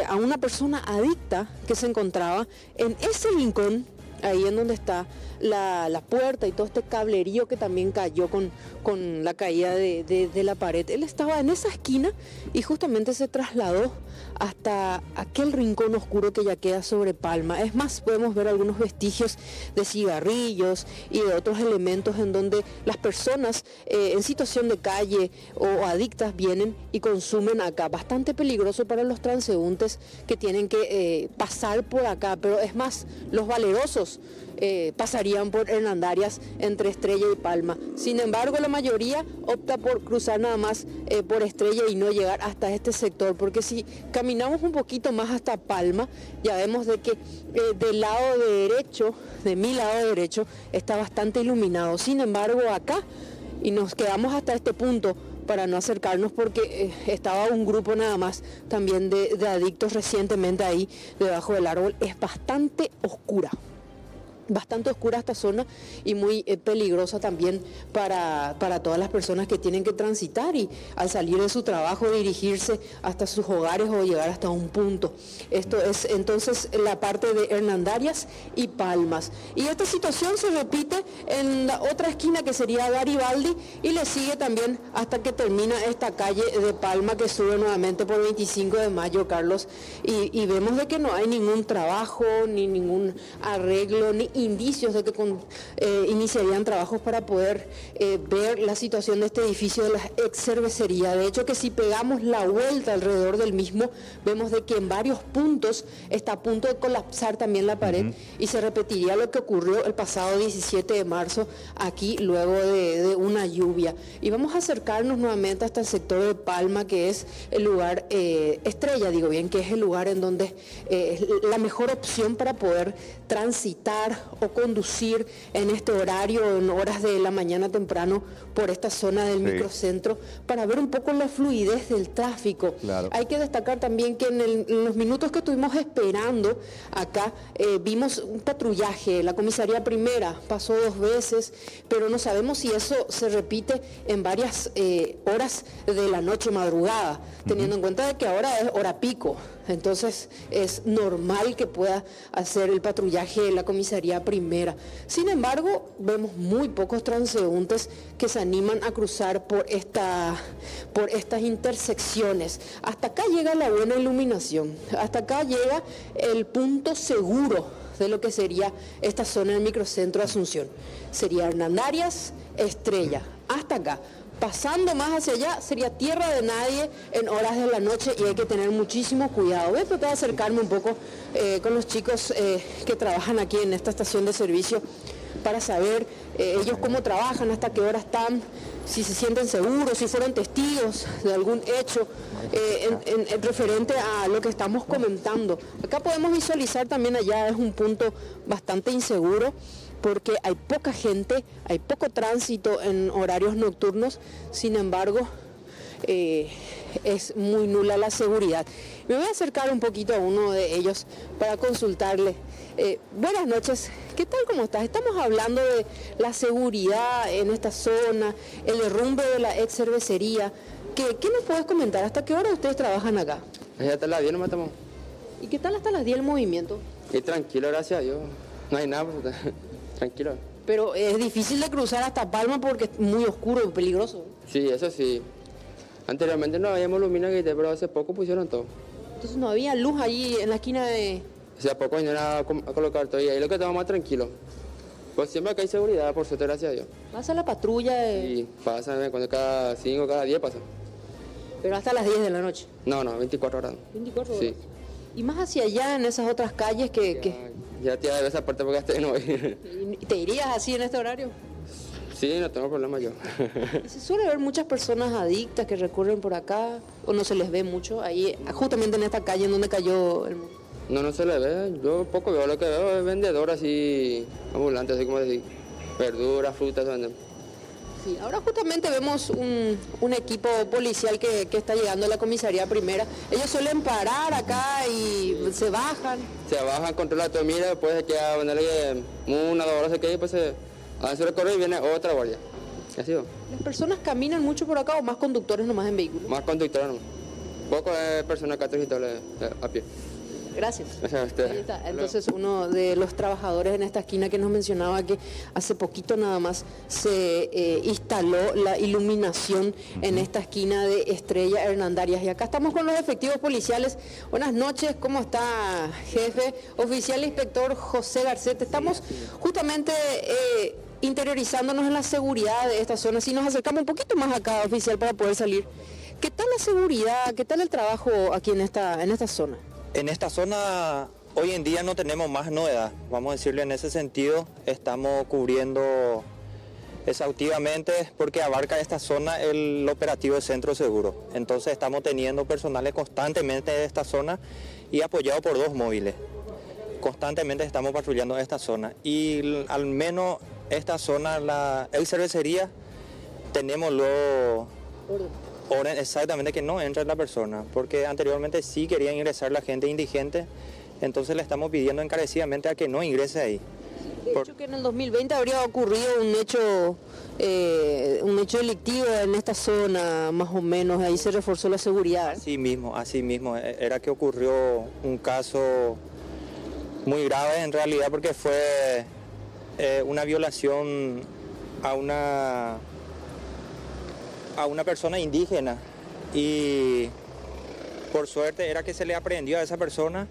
a una persona adicta que se encontraba en ese rincón, ahí en donde está la puerta y todo este cablerío que también cayó con la caída de la pared. Él estaba en esa esquina y justamente se trasladó hasta aquel rincón oscuro que ya queda sobre Palma. Es más, podemos ver algunos vestigios de cigarrillos y de otros elementos en donde las personas en situación de calle o adictas vienen y consumen acá. Bastante peligroso para los transeúntes que tienen que pasar por acá, pero es más, los valerosos pasarían por Hernandarias entre Estrella y Palma. Sin embargo, la mayoría opta por cruzar nada más por Estrella y no llegar hasta este sector, porque si caminamos un poquito más hasta Palma, ya vemos de que del lado derecho, de mi lado derecho, está bastante iluminado. Sin embargo, acá, y nos quedamos hasta este punto para no acercarnos porque estaba un grupo nada más también de adictos recientemente ahí debajo del árbol, es bastante oscura. Bastante oscura esta zona y muy peligrosa también para todas las personas que tienen que transitar y al salir de su trabajo dirigirse hasta sus hogares o llegar hasta un punto. Esto es entonces la parte de Hernandarias y Palmas. Y esta situación se repite en la otra esquina que sería Garibaldi y le sigue también hasta que termina esta calle de Palma que sube nuevamente por 25 de mayo, Carlos. Y vemos de que no hay ningún trabajo, ni ningún arreglo, ni indicios de que iniciarían trabajos para poder ver la situación de este edificio de la ex cervecería. De hecho, que si pegamos la vuelta alrededor del mismo, vemos de que en varios puntos está a punto de colapsar también la pared y se repetiría lo que ocurrió el pasado 17 de marzo aquí luego de una lluvia. Y vamos a acercarnos nuevamente hasta el sector de Palma, que es el lugar Estrella, digo bien, que es el lugar en donde es la mejor opción para poder transitar o conducir en este horario, en horas de la mañana temprano, por esta zona del microcentro, para ver un poco la fluidez del tráfico. Claro. Hay que destacar también que en los minutos que estuvimos esperando acá, vimos un patrullaje. La comisaría primera pasó 2 veces, pero no sabemos si eso se repite en varias horas de la noche, madrugada, teniendo en cuenta de que ahora es hora pico. Entonces es normal que pueda hacer el patrullaje de la comisaría primera. Sin embargo, vemos muy pocos transeúntes que se animan a cruzar por estas intersecciones. Hasta acá llega la buena iluminación, hasta acá llega el punto seguro de lo que sería esta zona del microcentro de Asunción. Sería Hernandarias, Estrella, hasta acá. Pasando más hacia allá sería tierra de nadie en horas de la noche y hay que tener muchísimo cuidado. Voy a tratar de acercarme un poco con los chicos que trabajan aquí en esta estación de servicio para saber ellos cómo trabajan, hasta qué hora están, si se sienten seguros, si fueron testigos de algún hecho en referente a lo que estamos comentando. Acá podemos visualizar también allá es un punto bastante inseguro, porque hay poca gente, hay poco tránsito en horarios nocturnos, sin embargo, es muy nula la seguridad. Me voy a acercar un poquito a uno de ellos para consultarle. Buenas noches, ¿qué tal? ¿Cómo estás? Estamos hablando de la seguridad en esta zona, el derrumbe de la ex cervecería. ¿Qué nos puedes comentar? ¿Hasta qué hora ustedes trabajan acá? Hasta las 10 no matamos. ¿Y qué tal hasta las 10 el movimiento? Y tranquilo, gracias a Dios. No hay nada, pues, tranquilo. Pero es difícil de cruzar hasta Palma porque es muy oscuro y peligroso. Sí, eso sí. Anteriormente no habíamos lumina, pero hace poco pusieron todo. Entonces no había luz ahí en la esquina de... Hace poco vinieron a colocar todo y ahí lo que estamos más tranquilo. Pues siempre acá hay seguridad, por suerte, gracias a Dios. ¿Pasa la patrulla? Sí, pasa, cuando cada 5, cada 10 pasa. ¿Pero hasta las 10 de la noche? No, 24 horas. 24 horas. Sí. Y más hacia allá, en esas otras calles Ya te de esa parte porque hasta no voy. ¿Y te irías así en este horario? Sí, no tengo problema yo. ¿Se suele ver muchas personas adictas que recurren por acá o no se les ve mucho ahí, justamente en esta calle en donde cayó el... No se le ve, yo poco veo, lo que veo es vendedor así, ambulante, así como decir, verduras, frutas, venden. Sí, ahora justamente vemos un equipo policial que está llegando a la comisaría primera. Ellos suelen parar acá y se bajan. Se bajan, controlan todo, mira, después se queda, ponerle 1 o 2 horas se queda y después se hace su recorrido y viene otra guardia. Así va. ¿Las personas caminan mucho por acá o más conductores nomás en vehículos? Más conductores nomás. Poco de personas acá transitables a pie. Gracias. Gracias a usted. Ahí está. Entonces uno de los trabajadores en esta esquina que nos mencionaba que hace poquito nada más se instaló la iluminación en esta esquina de Estrella Hernandarias. Y acá estamos con los efectivos policiales. Buenas noches, ¿cómo está, jefe? Oficial inspector José Garcete. Estamos justamente interiorizándonos en la seguridad de esta zona. Si nos acercamos un poquito más acá, oficial, para poder salir. ¿Qué tal la seguridad? ¿Qué tal el trabajo aquí en esta zona? En esta zona hoy en día no tenemos más novedad, vamos a decirle en ese sentido, estamos cubriendo exhaustivamente porque abarca esta zona el operativo de Centro Seguro. Entonces estamos teniendo personales constantemente de esta zona y apoyado por 2 móviles. Constantemente estamos patrullando esta zona y al menos esta zona, la ex cervecería, tenemos orden exactamente que no entre la persona, porque anteriormente sí quería ingresar la gente indigente, entonces le estamos pidiendo encarecidamente a que no ingrese ahí. De hecho que en el 2020 habría ocurrido un hecho delictivo en esta zona, más o menos, ahí se reforzó la seguridad. Así mismo, era que ocurrió un caso muy grave en realidad porque fue una violación a una persona indígena y por suerte era que se le aprehendió a esa persona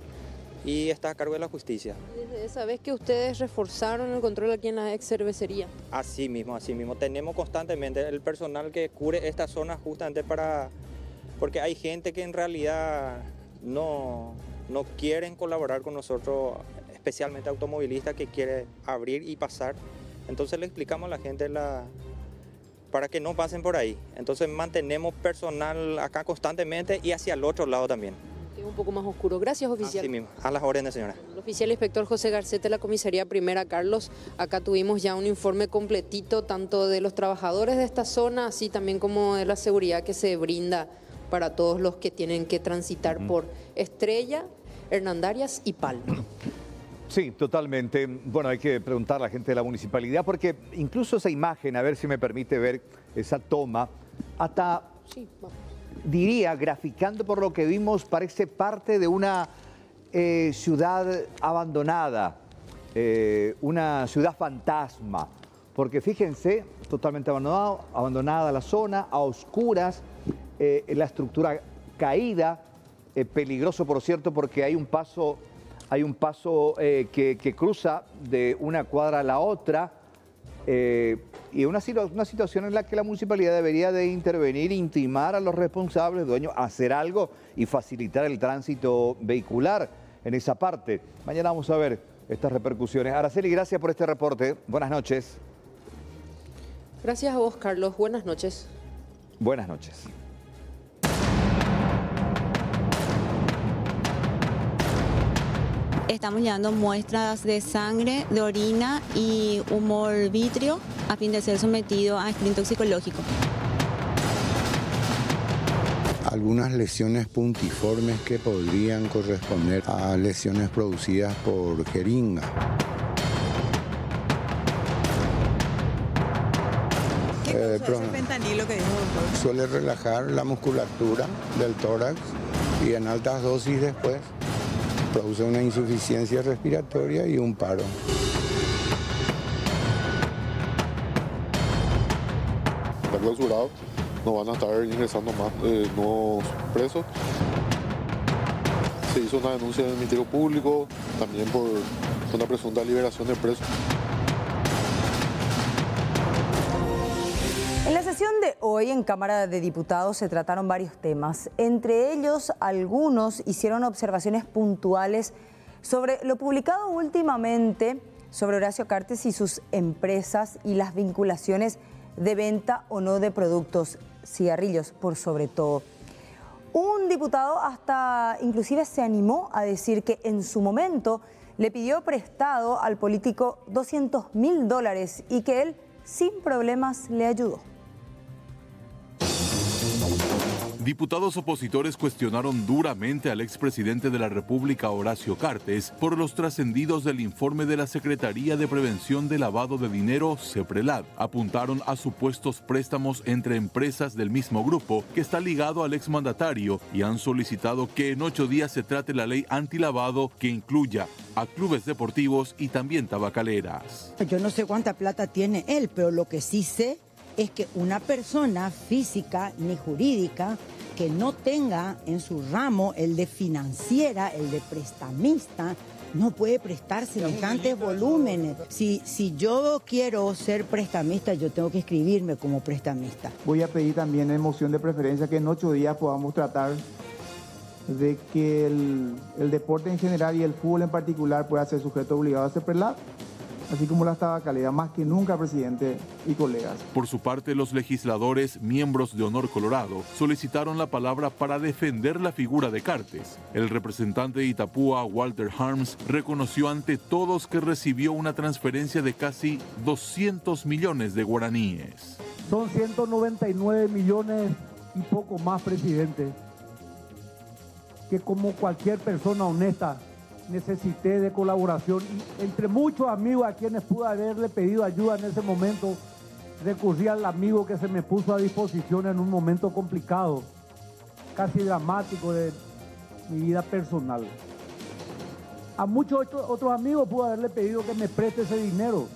y está a cargo de la justicia. ¿Desde esa vez que ustedes reforzaron el control aquí en la ex cervecería? Así mismo. Tenemos constantemente el personal que cubre esta zona justamente porque hay gente que en realidad no quieren colaborar con nosotros, especialmente automovilistas que quieren abrir y pasar. Entonces le explicamos a la gente para que no pasen por ahí. Entonces mantenemos personal acá constantemente y hacia el otro lado también. Es un poco más oscuro. Gracias, oficial. Así mismo, a las órdenes, señora. El oficial inspector José Garcete de la comisaría primera, Carlos. Acá tuvimos ya un informe completito, tanto de los trabajadores de esta zona, así también como de la seguridad que se brinda para todos los que tienen que transitar por Estrella, Hernandarias y Palma. Sí, totalmente. Bueno, hay que preguntar a la gente de la municipalidad porque incluso esa imagen, a ver si me permite ver esa toma, hasta, diría, graficando por lo que vimos, parece parte de una ciudad abandonada, una ciudad fantasma. Porque fíjense, totalmente abandonada la zona, a oscuras, la estructura caída, peligroso por cierto porque hay un paso que cruza de una cuadra a la otra y una situación en la que la municipalidad debería de intervenir, intimar a los responsables, dueños, hacer algo y facilitar el tránsito vehicular en esa parte. Mañana vamos a ver estas repercusiones. Araceli, gracias por este reporte. Buenas noches. Gracias a vos, Carlos. Buenas noches. Buenas noches. Estamos llevando muestras de sangre, de orina y humor vítreo a fin de ser sometido a screening toxicológico. algunas lesiones puntiformes que podrían corresponder a lesiones producidas por jeringa. ¿Qué causó ese fentanilo que dijo el doctor? Suele relajar la musculatura del tórax y en altas dosis después produce una insuficiencia respiratoria y un paro. Está clausurado, no van a estar ingresando más nuevos presos. Se hizo una denuncia en el Ministerio Público, también por una presunta liberación de presos. En la sesión de hoy en Cámara de Diputados se trataron varios temas. Entre ellos, algunos hicieron observaciones puntuales sobre lo publicado últimamente sobre Horacio Cartes y sus empresas y las vinculaciones de venta o no de productos, cigarrillos por sobre todo. Un diputado hasta inclusive se animó a decir que en su momento le pidió prestado al político $200.000 y que él sin problemas le ayudó. Diputados opositores cuestionaron duramente al expresidente de la República, Horacio Cartes, por los trascendidos del informe de la Secretaría de Prevención de Lavado de Dinero, CEPRELAD. Apuntaron a supuestos préstamos entre empresas del mismo grupo que está ligado al exmandatario y han solicitado que en 8 días se trate la ley antilavado que incluya a clubes deportivos y también tabacaleras. Yo no sé cuánta plata tiene él, pero lo que sí sé es que una persona física ni jurídica que no tenga en su ramo el de financiera, el de prestamista, no puede prestar semejantes volúmenes. Si yo quiero ser prestamista, yo tengo que inscribirme como prestamista. Voy a pedir también en moción de preferencia que en 8 días podamos tratar de que el deporte en general y el fútbol en particular pueda ser sujeto obligado a CEPRELAD, así como la tabacalera, más que nunca, presidente y colegas. Por su parte, los legisladores, miembros de Honor Colorado, solicitaron la palabra para defender la figura de Cartes. El representante de Itapúa, Walter Harms, reconoció ante todos que recibió una transferencia de casi 200 millones de guaraníes. Son 199 millones y poco más, presidente, que como cualquier persona honesta necesité de colaboración y entre muchos amigos a quienes pude haberle pedido ayuda en ese momento, recurrí al amigo que se me puso a disposición en un momento complicado, casi dramático de mi vida personal. A muchos otros amigos pude haberle pedido que me preste ese dinero,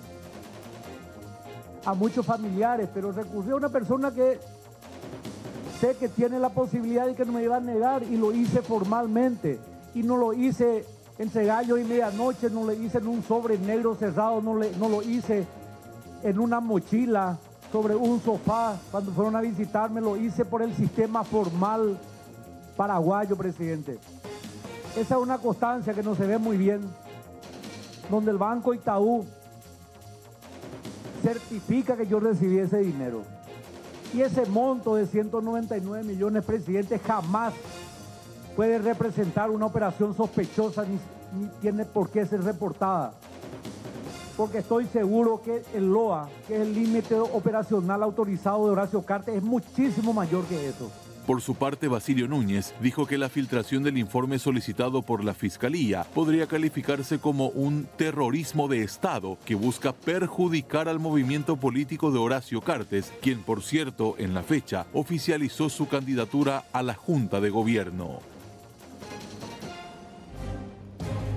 a muchos familiares, pero recurrí a una persona que sé que tiene la posibilidad y que no me iba a negar, y lo hice formalmente, y no lo hice entre gallo y medianoche, no lo hice en un sobre negro cerrado, no lo hice en una mochila sobre un sofá cuando fueron a visitarme, lo hice por el sistema formal paraguayo, presidente. Esa es una constancia que no se ve muy bien, donde el Banco Itaú certifica que yo recibí ese dinero. Y ese monto de 199 millones, presidente, jamás puede representar una operación sospechosa ni tiene por qué ser reportada. Porque estoy seguro que el LOA, que es el límite operacional autorizado de Horacio Cartes, es muchísimo mayor que eso. Por su parte, Basilio Núñez dijo que la filtración del informe solicitado por la Fiscalía podría calificarse como un terrorismo de Estado que busca perjudicar al movimiento político de Horacio Cartes, quien, por cierto, en la fecha oficializó su candidatura a la Junta de Gobierno.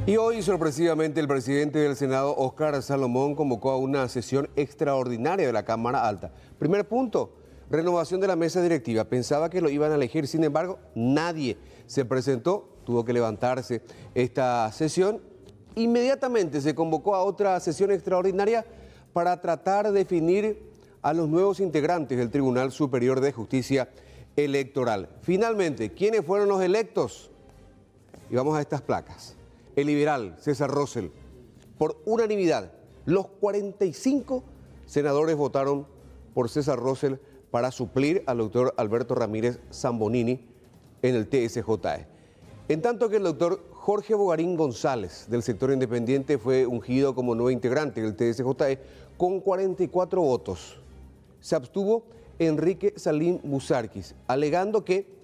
Y hoy, sorpresivamente, el presidente del Senado, Óscar Salomón, convocó a una sesión extraordinaria de la Cámara Alta. Primer punto, renovación de la mesa directiva. Pensaba que lo iban a elegir, sin embargo, nadie se presentó, tuvo que levantarse esta sesión. Inmediatamente se convocó a otra sesión extraordinaria para tratar de definir a los nuevos integrantes del Tribunal Superior de Justicia Electoral. Finalmente, ¿quiénes fueron los electos? Y vamos a estas placas. El liberal César Rosell, por unanimidad, los 45 senadores votaron por César Rosell para suplir al doctor Alberto Ramírez Zambonini en el TSJE. En tanto que el doctor Jorge Bogarín González, del sector independiente, fue ungido como nuevo integrante del TSJE con 44 votos. Se abstuvo Enrique Salim Busarquis, alegando que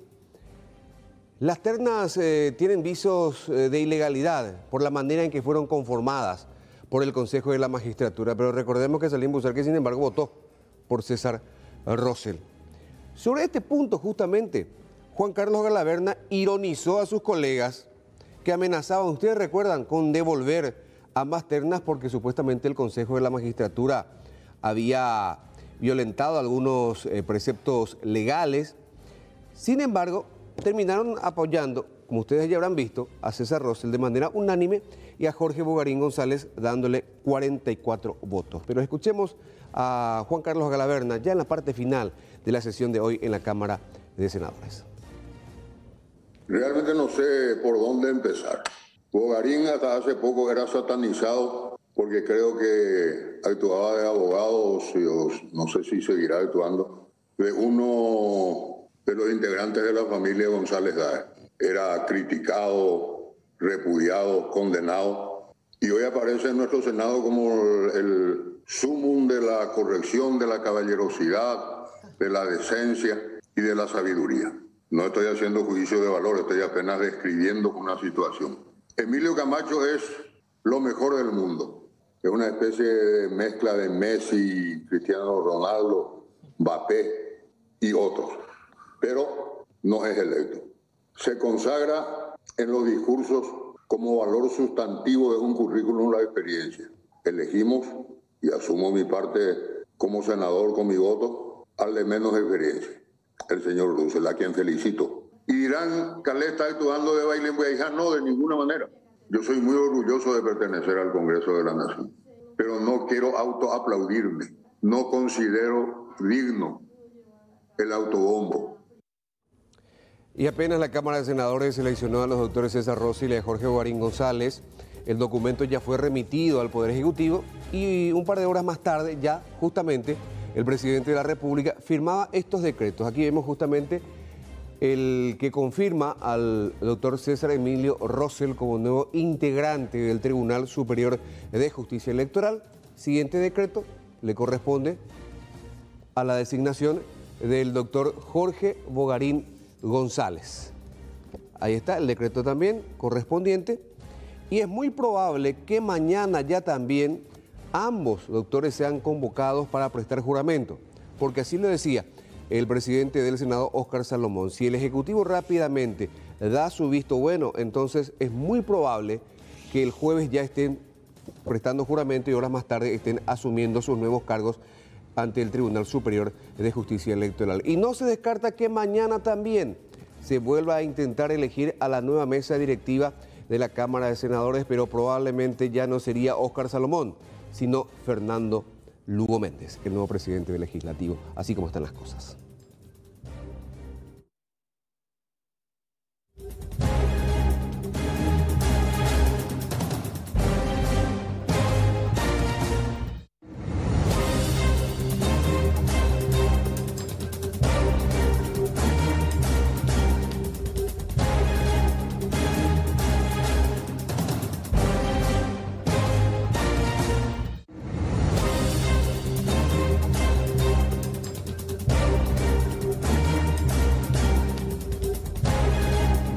Las ternas tienen visos de ilegalidad por la manera en que fueron conformadas por el Consejo de la Magistratura, pero recordemos que Salim Busarque, sin embargo, votó por César Rosell. Sobre este punto, justamente, Juan Carlos Galaverna ironizó a sus colegas que amenazaban, ustedes recuerdan, con devolver ambas ternas porque supuestamente el Consejo de la Magistratura había violentado algunos preceptos legales. Sin embargo, terminaron apoyando, como ustedes ya habrán visto, a César Rosell de manera unánime y a Jorge Bogarín González dándole 44 votos. Pero escuchemos a Juan Carlos Galaverna ya en la parte final de la sesión de hoy en la Cámara de Senadores. Realmente no sé por dónde empezar. Bogarín hasta hace poco era satanizado porque creo que actuaba de abogado, no sé si seguirá actuando, de uno de los integrantes de la familia González Dáez. Era criticado, repudiado, condenado, y hoy aparece en nuestro Senado como el sumum de la corrección, de la caballerosidad, de la decencia y de la sabiduría. No estoy haciendo juicio de valor, estoy apenas describiendo una situación. Emilio Camacho es lo mejor del mundo. Es una especie de mezcla de Messi, Cristiano Ronaldo, Mbappé y otros. Pero no es electo. Se consagra en los discursos como valor sustantivo de un currículum la experiencia. Elegimos, y asumo mi parte como senador con mi voto, al de menos experiencia, el señor Rosell, a quien felicito. Y dirán, Calé está actuando de baile en Guayajá. No, de ninguna manera. Yo soy muy orgulloso de pertenecer al Congreso de la Nación, pero no quiero autoaplaudirme. No considero digno el autobombo. Y apenas la Cámara de Senadores seleccionó a los doctores César Rosell y a Jorge Bogarín González, el documento ya fue remitido al Poder Ejecutivo y un par de horas más tarde ya justamente el presidente de la República firmaba estos decretos. Aquí vemos justamente el que confirma al doctor César Emilio Rosell como nuevo integrante del Tribunal Superior de Justicia Electoral. Siguiente decreto le corresponde a la designación del doctor Jorge Bogarín González. Ahí está el decreto también correspondiente y es muy probable que mañana ya también ambos doctores sean convocados para prestar juramento, porque así lo decía el presidente del Senado, Óscar Salomón. Si el Ejecutivo rápidamente da su visto bueno, entonces es muy probable que el jueves ya estén prestando juramento y horas más tarde estén asumiendo sus nuevos cargos ante el Tribunal Superior de Justicia Electoral. Y no se descarta que mañana también se vuelva a intentar elegir a la nueva mesa directiva de la Cámara de Senadores, pero probablemente ya no sería Óscar Salomón, sino Fernando Lugo Méndez, el nuevo presidente del Legislativo, así como están las cosas.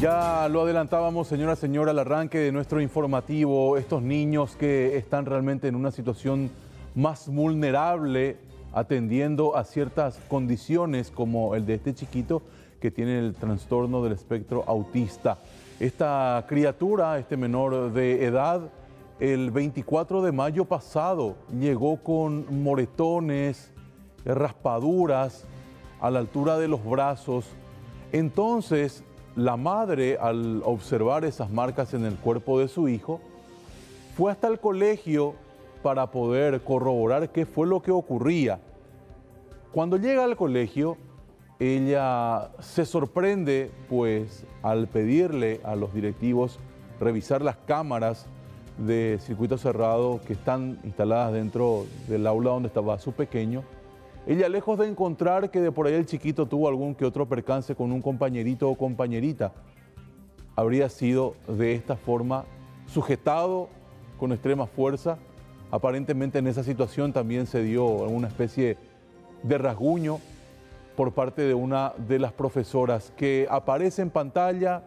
Ya lo adelantábamos, señora, al arranque de nuestro informativo, estos niños que están realmente en una situación más vulnerable, atendiendo a ciertas condiciones como el de este chiquito que tiene el trastorno del espectro autista. Esta criatura, este menor de edad, el 24 de mayo pasado llegó con moretones, raspaduras a la altura de los brazos. Entonces, la madre, al observar esas marcas en el cuerpo de su hijo, fue hasta el colegio para poder corroborar qué fue lo que ocurría. Cuando llega al colegio, ella se sorprende, pues, al pedirle a los directivos revisar las cámaras de circuito cerrado que están instaladas dentro del aula donde estaba su pequeño. Ella, lejos de encontrar que de por ahí el chiquito tuvo algún que otro percance con un compañerito o compañerita, habría sido de esta forma sujetado con extrema fuerza. Aparentemente en esa situación también se dio alguna especie de rasguño por parte de una de las profesoras que aparece en pantalla,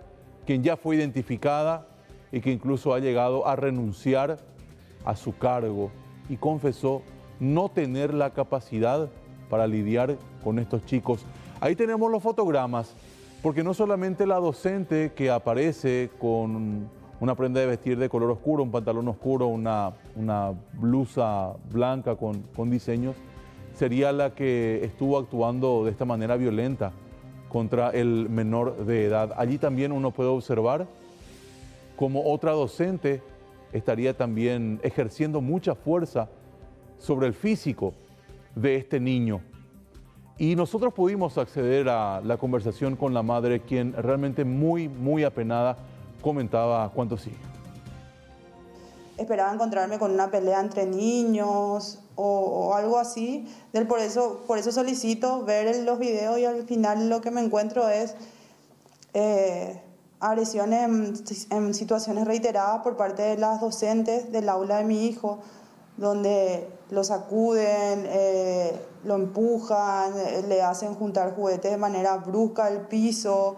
quien ya fue identificada y que incluso ha llegado a renunciar a su cargo y confesó no tener la capacidad para lidiar con estos chicos. Ahí tenemos los fotogramas, porque no solamente la docente que aparece con una prenda de vestir de color oscuro, un pantalón oscuro, una blusa blanca con diseños, sería la que estuvo actuando de esta manera violenta contra el menor de edad. Allí también uno puede observar cómo otra docente estaría también ejerciendo mucha fuerza sobre el físico de este niño. Y nosotros pudimos acceder a la conversación con la madre, quien realmente muy apenada comentaba cuánto sigue. Esperaba encontrarme con una pelea entre niños o algo así. Por eso solicito ver los videos y al final lo que me encuentro es agresiones en situaciones reiteradas por parte de las docentes del aula de mi hijo, donde lo sacuden, lo empujan, le hacen juntar juguetes de manera brusca al piso,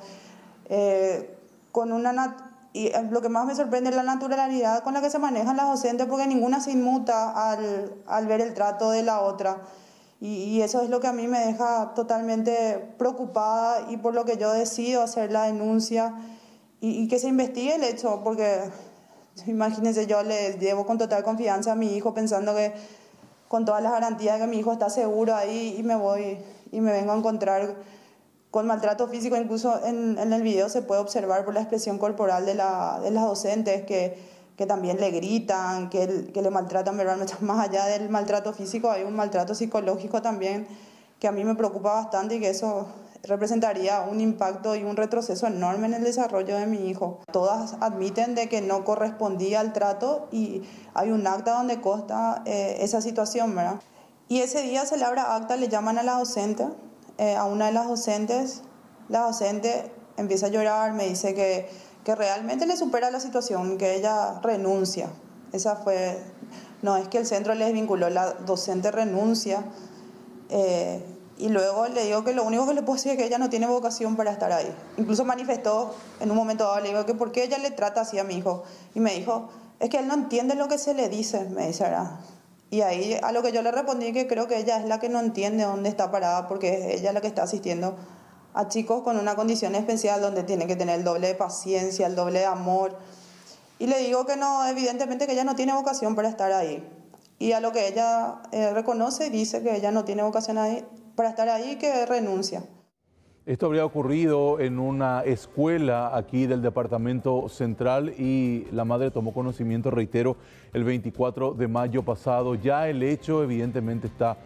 y lo que más me sorprende es la naturalidad con la que se manejan las docentes, porque ninguna se inmuta al ver el trato de la otra. Y eso es lo que a mí me deja totalmente preocupada y por lo que yo decido hacer la denuncia y que se investigue el hecho, porque imagínense, yo le llevo con total confianza a mi hijo pensando que con todas las garantías que mi hijo está seguro ahí y me voy y me vengo a encontrar con maltrato físico. Incluso en el video se puede observar por la expresión corporal de las docentes que también le gritan, que le maltratan verbalmente. Más allá del maltrato físico hay un maltrato psicológico también que a mí me preocupa bastante y que eso representaría un impacto y un retroceso enorme en el desarrollo de mi hijo. Todas admiten de que no correspondía al trato y hay un acta donde consta esa situación, ¿verdad? Y ese día se le abre acta, le llaman a la docente, a una de las docentes. La docente empieza a llorar, me dice que realmente le supera la situación, que ella renuncia. No es que el centro le desvinculó, la docente renuncia. Y luego le digo que lo único que le puedo decir es que ella no tiene vocación para estar ahí. Incluso manifestó en un momento dado, le digo que por qué ella le trata así a mi hijo. Y me dijo, es que él no entiende lo que se le dice, me dice, ¿verdad? Y ahí a lo que yo le respondí que creo que ella es la que no entiende dónde está parada, porque es ella la que está asistiendo a chicos con una condición especial donde tiene que tener el doble de paciencia, el doble de amor. Y le digo que no, evidentemente que ella no tiene vocación para estar ahí. Y a lo que ella reconoce y dice que ella no tiene vocación para estar ahí, que renuncia. Esto habría ocurrido en una escuela aquí del departamento central y la madre tomó conocimiento, reitero, el 24 de mayo pasado. Ya el hecho evidentemente está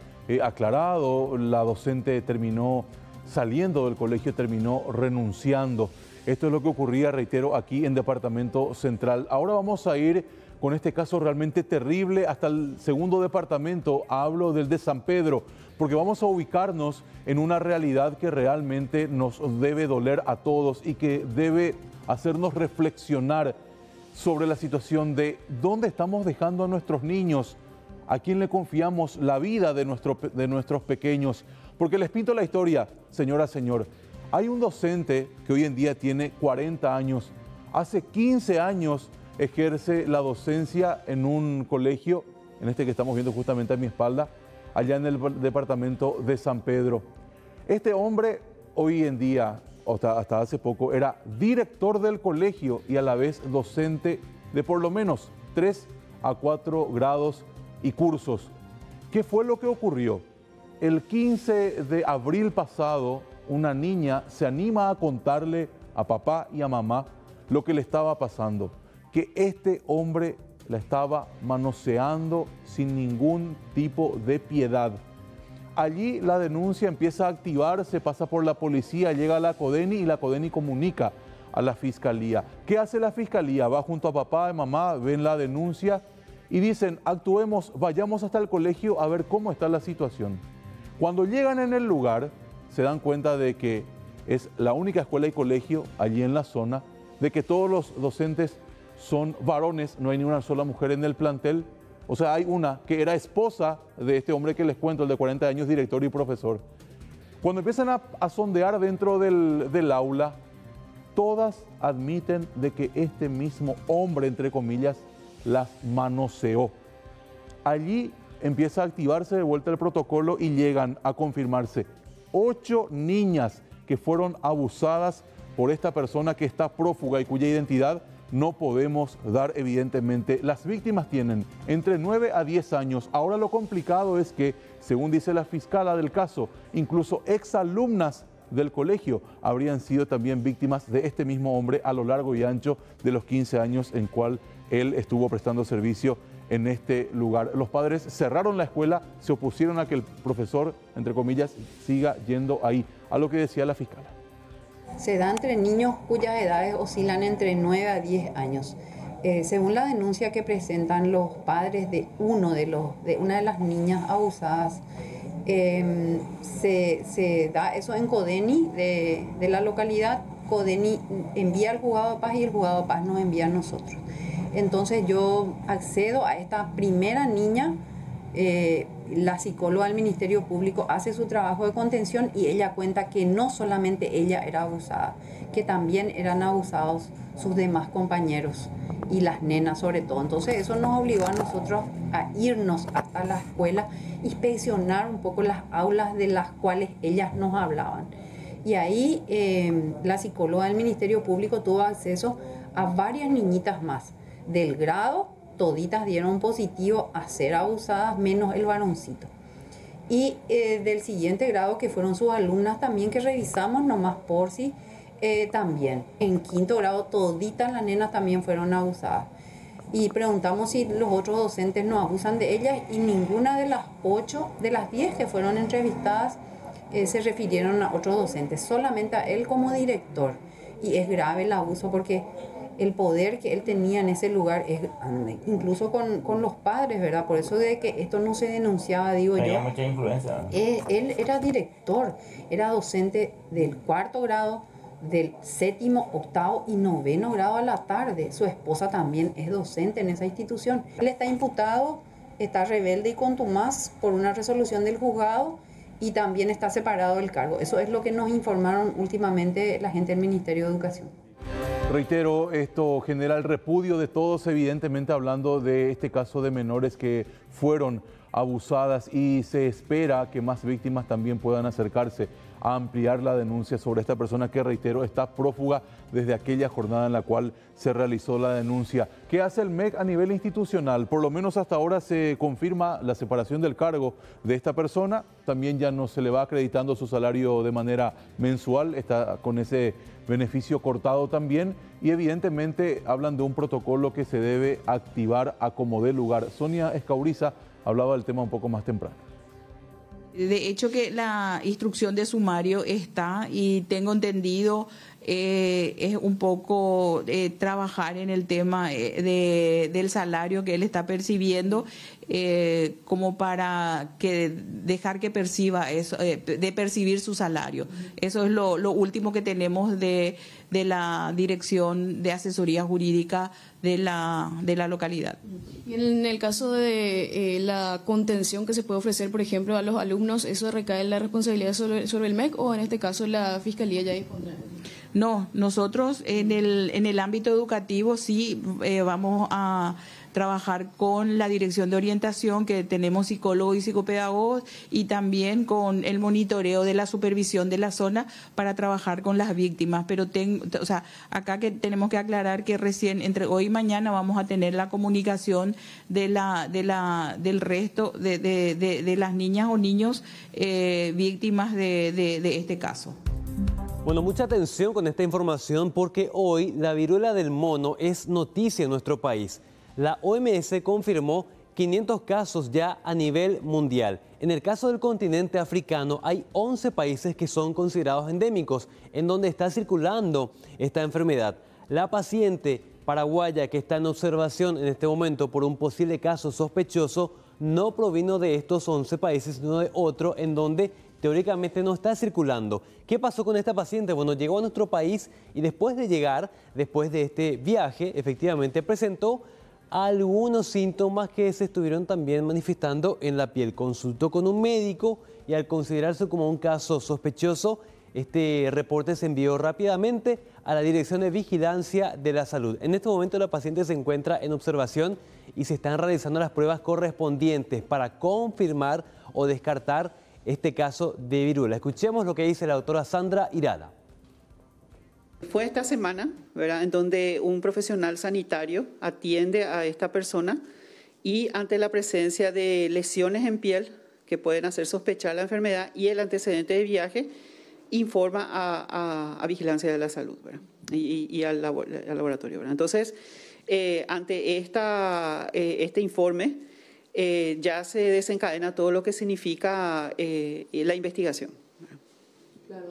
aclarado, la docente terminó saliendo del colegio, terminó renunciando. Esto es lo que ocurría, reitero, aquí en departamento central. Ahora vamos a ir con este caso realmente terrible hasta el segundo departamento, hablo del de San Pedro, porque vamos a ubicarnos en una realidad que realmente nos debe doler a todos y que debe hacernos reflexionar sobre la situación de dónde estamos dejando a nuestros niños, a quién le confiamos la vida de nuestros pequeños. Porque les pinto la historia, señora, señor. Hay un docente que hoy en día tiene 40 años, hace 15 años ejerce la docencia en un colegio, en este que estamos viendo justamente a mi espalda, allá en el departamento de San Pedro. Este hombre hoy en día, hasta hace poco, era director del colegio y a la vez docente de por lo menos 3 a 4 grados y cursos. ¿Qué fue lo que ocurrió? El 15 de abril pasado, una niña se anima a contarle a papá y a mamá lo que le estaba pasando, que este hombre la estaba manoseando sin ningún tipo de piedad. Allí la denuncia empieza a activarse, pasa por la policía, llega a la CODENI y la CODENI comunica a la fiscalía. ¿Qué hace la fiscalía? Va junto a papá y mamá, ven la denuncia y dicen, actuemos, vayamos hasta el colegio a ver cómo está la situación. Cuando llegan en el lugar, se dan cuenta de que es la única escuela y colegio allí en la zona, de que todos los docentes son varones, no hay ni una sola mujer en el plantel. O sea, hay una que era esposa de este hombre que les cuento, el de 40 años, director y profesor. Cuando empiezan a sondear dentro del aula, todas admiten de que este mismo hombre, entre comillas, las manoseó. Allí empieza a activarse de vuelta el protocolo y llegan a confirmarse 8 niñas que fueron abusadas por esta persona que está prófuga y cuya identidad no podemos dar evidentemente. Las víctimas tienen entre 9 a 10 años. Ahora lo complicado es que, según dice la fiscala del caso, incluso exalumnas del colegio habrían sido también víctimas de este mismo hombre a lo largo y ancho de los 15 años en cual él estuvo prestando servicio en este lugar. Los padres cerraron la escuela, se opusieron a que el profesor, entre comillas, siga yendo ahí, a lo que decía la fiscala. Se da entre niños cuyas edades oscilan entre 9 a 10 años. Según la denuncia que presentan los padres de una de las niñas abusadas, se da eso en Codeni de la localidad. Codeni envía al juzgado de paz y el juzgado de paz nos envía a nosotros. Entonces yo accedo a esta primera niña, la psicóloga del Ministerio Público hace su trabajo de contención y ella cuenta que no solamente ella era abusada, que también eran abusados sus demás compañeros y las nenas sobre todo. Entonces eso nos obligó a nosotros a irnos hasta la escuela, inspeccionar un poco las aulas de las cuales ellas nos hablaban. Y ahí la psicóloga del Ministerio Público tuvo acceso a varias niñitas más del grado. Toditas dieron positivo a ser abusadas, menos el varoncito. Y del siguiente grado, que fueron sus alumnas también, que revisamos nomás por si, también. En quinto grado, toditas las nenas también fueron abusadas. Y preguntamos si los otros docentes no abusan de ellas y ninguna de las 10 que fueron entrevistadas se refirieron a otros docentes, solamente a él como director. Y es grave el abuso porque el poder que él tenía en ese lugar es grande, incluso con los padres, ¿verdad? Por eso de que esto no se denunciaba, digo yo. Tenía mucha influencia. Él era director, era docente del 4º grado, del 7º, 8º y 9º grado a la tarde. Su esposa también es docente en esa institución. Él está imputado, está rebelde y contumaz por una resolución del juzgado y también está separado del cargo. Eso es lo que nos informaron últimamente la gente del Ministerio de Educación. Reitero, esto genera el repudio de todos, evidentemente hablando de este caso de menores que fueron abusadas y se espera que más víctimas también puedan acercarse a ampliar la denuncia sobre esta persona que, reitero, está prófuga desde aquella jornada en la cual se realizó la denuncia. ¿Qué hace el MEC a nivel institucional? Por lo menos hasta ahora se confirma la separación del cargo de esta persona. También ya no se le va acreditando su salario de manera mensual, está con ese beneficio cortado también. Y evidentemente hablan de un protocolo que se debe activar a como dé lugar. Sonia Escauriza hablaba del tema un poco más temprano. De hecho que la instrucción de sumario está y tengo entendido es un poco trabajar en el tema del salario que él está percibiendo como para que dejar que perciba eso, de percibir su salario. Eso es lo último que tenemos de la Dirección de Asesoría Jurídica de la localidad. Y en el caso de la contención que se puede ofrecer, por ejemplo, a los alumnos, ¿eso recae en la responsabilidad sobre el MEC o en este caso la Fiscalía ya dispondrá? No, nosotros en el ámbito educativo sí vamos a trabajar con la Dirección de Orientación, que tenemos psicólogos y psicopedagogos, y también con el monitoreo de la supervisión de la zona para trabajar con las víctimas. Pero acá que tenemos que aclarar que recién entre hoy y mañana vamos a tener la comunicación del resto de las niñas o niños víctimas de este caso. Bueno, mucha atención con esta información porque hoy la viruela del mono es noticia en nuestro país. La OMS confirmó 500 casos ya a nivel mundial. En el caso del continente africano hay 11 países que son considerados endémicos en donde está circulando esta enfermedad. La paciente paraguaya que está en observación en este momento por un posible caso sospechoso no provino de estos 11 países, sino de otro en donde teóricamente no está circulando. ¿Qué pasó con esta paciente? Bueno, llegó a nuestro país y después de llegar, después de este viaje, efectivamente presentó algunos síntomas que se estuvieron también manifestando en la piel. Consultó con un médico y al considerarse como un caso sospechoso, este reporte se envió rápidamente a la Dirección de Vigilancia de la Salud. En este momento la paciente se encuentra en observación y se están realizando las pruebas correspondientes para confirmar o descartar este caso de viruela. Escuchemos lo que dice la doctora Sandra Irala. Fue esta semana, ¿verdad?, en donde un profesional sanitario atiende a esta persona y ante la presencia de lesiones en piel que pueden hacer sospechar la enfermedad y el antecedente de viaje, informa a Vigilancia de la Salud, ¿verdad?, y al laboratorio, ¿verdad? Entonces, ante este informe, ya se desencadena todo lo que significa la investigación. Claro,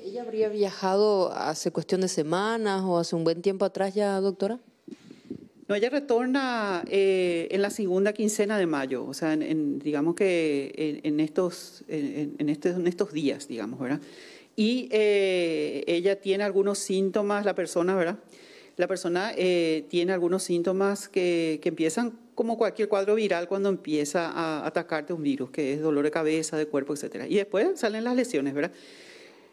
¿ella habría viajado hace cuestión de semanas o hace un buen tiempo atrás ya, doctora? No, ella retorna en la segunda quincena de mayo, o sea, digamos que en estos días, digamos, ¿verdad? Y ella tiene algunos síntomas, la persona, ¿verdad? La persona tiene algunos síntomas que empiezan como cualquier cuadro viral cuando empieza a atacarte un virus, que es dolor de cabeza, de cuerpo, etcétera. Y después salen las lesiones, ¿verdad?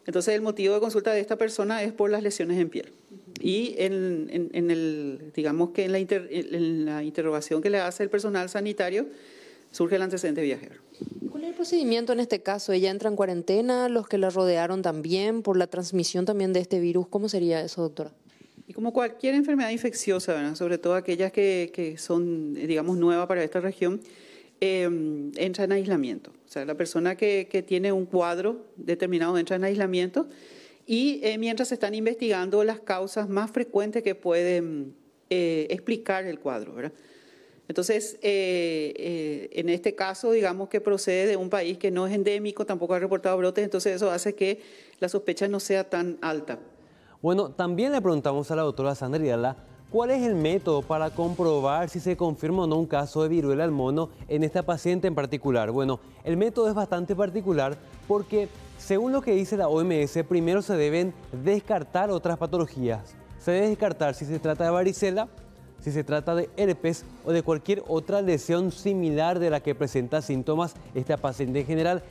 Entonces, el motivo de consulta de esta persona es por las lesiones en piel. Y digamos que en la interrogación que le hace el personal sanitario, surge el antecedente viajero. ¿Cuál es el procedimiento en este caso? ¿Ella entra en cuarentena? ¿Los que la rodearon también? ¿Por la transmisión también de este virus? ¿Cómo sería eso, doctora? Y como cualquier enfermedad infecciosa, ¿verdad?, sobre todo aquellas que son, digamos, nuevas para esta región, entra en aislamiento. O sea, la persona que tiene un cuadro determinado entra en aislamiento y mientras se están investigando las causas más frecuentes que pueden explicar el cuadro, ¿verdad? Entonces, en este caso, digamos que procede de un país que no es endémico, tampoco ha reportado brotes, entonces eso hace que la sospecha no sea tan alta. Bueno, también le preguntamos a la doctora Sandra Irala cuál es el método para comprobar si se confirma o no un caso de viruela del mono en esta paciente en particular. Bueno, el método es bastante particular porque, según lo que dice la OMS, primero se deben descartar otras patologías. Se debe descartar si se trata de varicela, si se trata de herpes o de cualquier otra lesión similar de la que presenta síntomas esta paciente en general.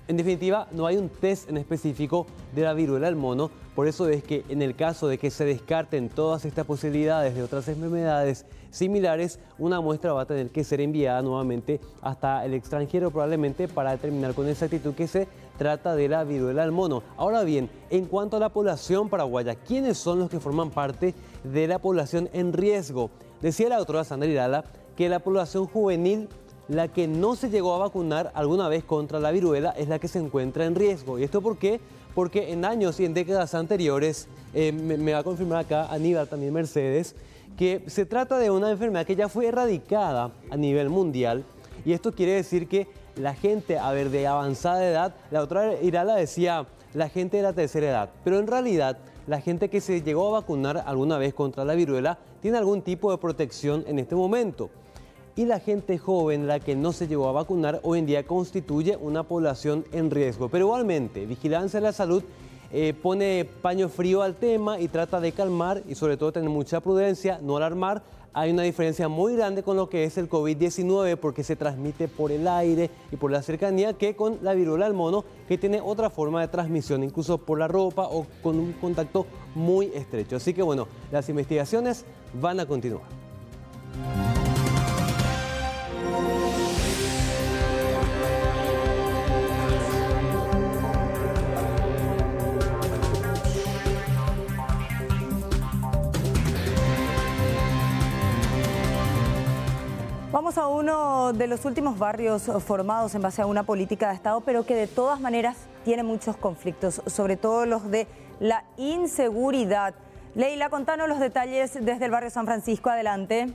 En definitiva, no hay un test en específico de la viruela del mono, por eso es que en el caso de que se descarten todas estas posibilidades de otras enfermedades similares, una muestra va a tener que ser enviada nuevamente hasta el extranjero probablemente para determinar con exactitud que se trata de la viruela del mono. Ahora bien, en cuanto a la población paraguaya, ¿quiénes son los que forman parte de la población en riesgo? Decía la doctora Sandra Irala que la población juvenil, la que no se llegó a vacunar alguna vez contra la viruela, es la que se encuentra en riesgo. ¿Y esto por qué? Porque en años y en décadas anteriores, me va a confirmar acá Aníbal, también Mercedes, que se trata de una enfermedad que ya fue erradicada a nivel mundial. Y esto quiere decir que la gente, de avanzada edad, la doctora Irala decía, la gente de la tercera edad, pero en realidad la gente que se llegó a vacunar alguna vez contra la viruela tiene algún tipo de protección en este momento. Y la gente joven, la que no se llegó a vacunar, hoy en día constituye una población en riesgo. Pero igualmente, Vigilancia de la Salud pone paño frío al tema y trata de calmar y sobre todo tener mucha prudencia, no alarmar. Hay una diferencia muy grande con lo que es el COVID-19 porque se transmite por el aire y por la cercanía que con la viruela del mono, que tiene otra forma de transmisión, incluso por la ropa o con un contacto muy estrecho. Así que bueno, las investigaciones van a continuar. Vamos a uno de los últimos barrios formados en base a una política de Estado, pero que de todas maneras tiene muchos conflictos, sobre todo los de la inseguridad. Leila, contanos los detalles desde el barrio San Francisco. Adelante.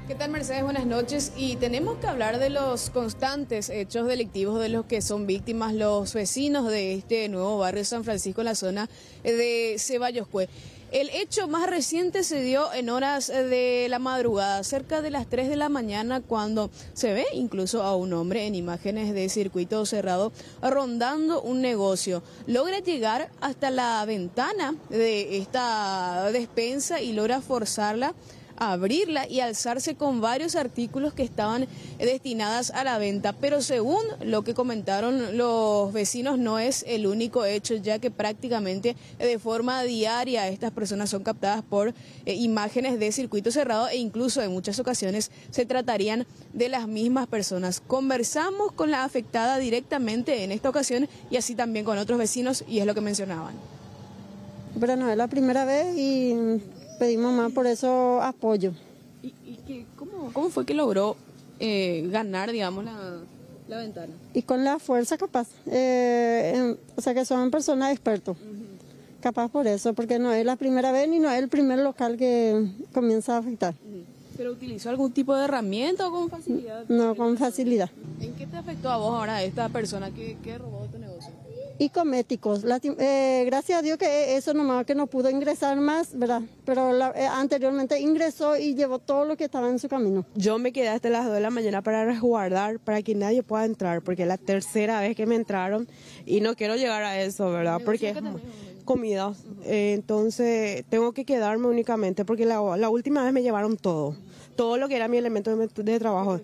¿Qué tal, Mercedes? Buenas noches. Y tenemos que hablar de los constantes hechos delictivos de los que son víctimas los vecinos de este nuevo barrio San Francisco en la zona de Ceballos Cue. El hecho más reciente se dio en horas de la madrugada, cerca de las 3 de la mañana, cuando se ve incluso a un hombre en imágenes de circuito cerrado rondando un negocio. Logra llegar hasta la ventana de esta despensa y logra forzarla abrirla y alzarse con varios artículos que estaban destinadas a la venta. Pero según lo que comentaron los vecinos, no es el único hecho, ya que prácticamente de forma diaria estas personas son captadas por imágenes de circuito cerrado e incluso en muchas ocasiones se tratarían de las mismas personas. Conversamos con la afectada directamente en esta ocasión y así también con otros vecinos y es lo que mencionaban. Pero no es la primera vez y pedimos más por eso apoyo. ¿Y cómo fue que logró ganar, digamos, la ventana? Y con la fuerza capaz. O sea que son personas expertos. Capaz por eso, porque no es la primera vez ni no es el primer local que comienza a afectar. ¿Pero utilizó algún tipo de herramienta o con facilidad? No, con facilidad. ¿En qué te afectó a vos ahora esta persona que robó tu negocio? Y cosméticos. Gracias a Dios que eso nomás que no pudo ingresar más, ¿verdad? Pero anteriormente ingresó y llevó todo lo que estaba en su camino. Yo me quedé hasta las 2 de la mañana para resguardar, para que nadie pueda entrar, porque es la tercera vez que me entraron y no quiero llegar a eso, ¿verdad? Porque comida, entonces tengo que quedarme únicamente, porque la última vez me llevaron todo lo que era mi elemento de trabajo.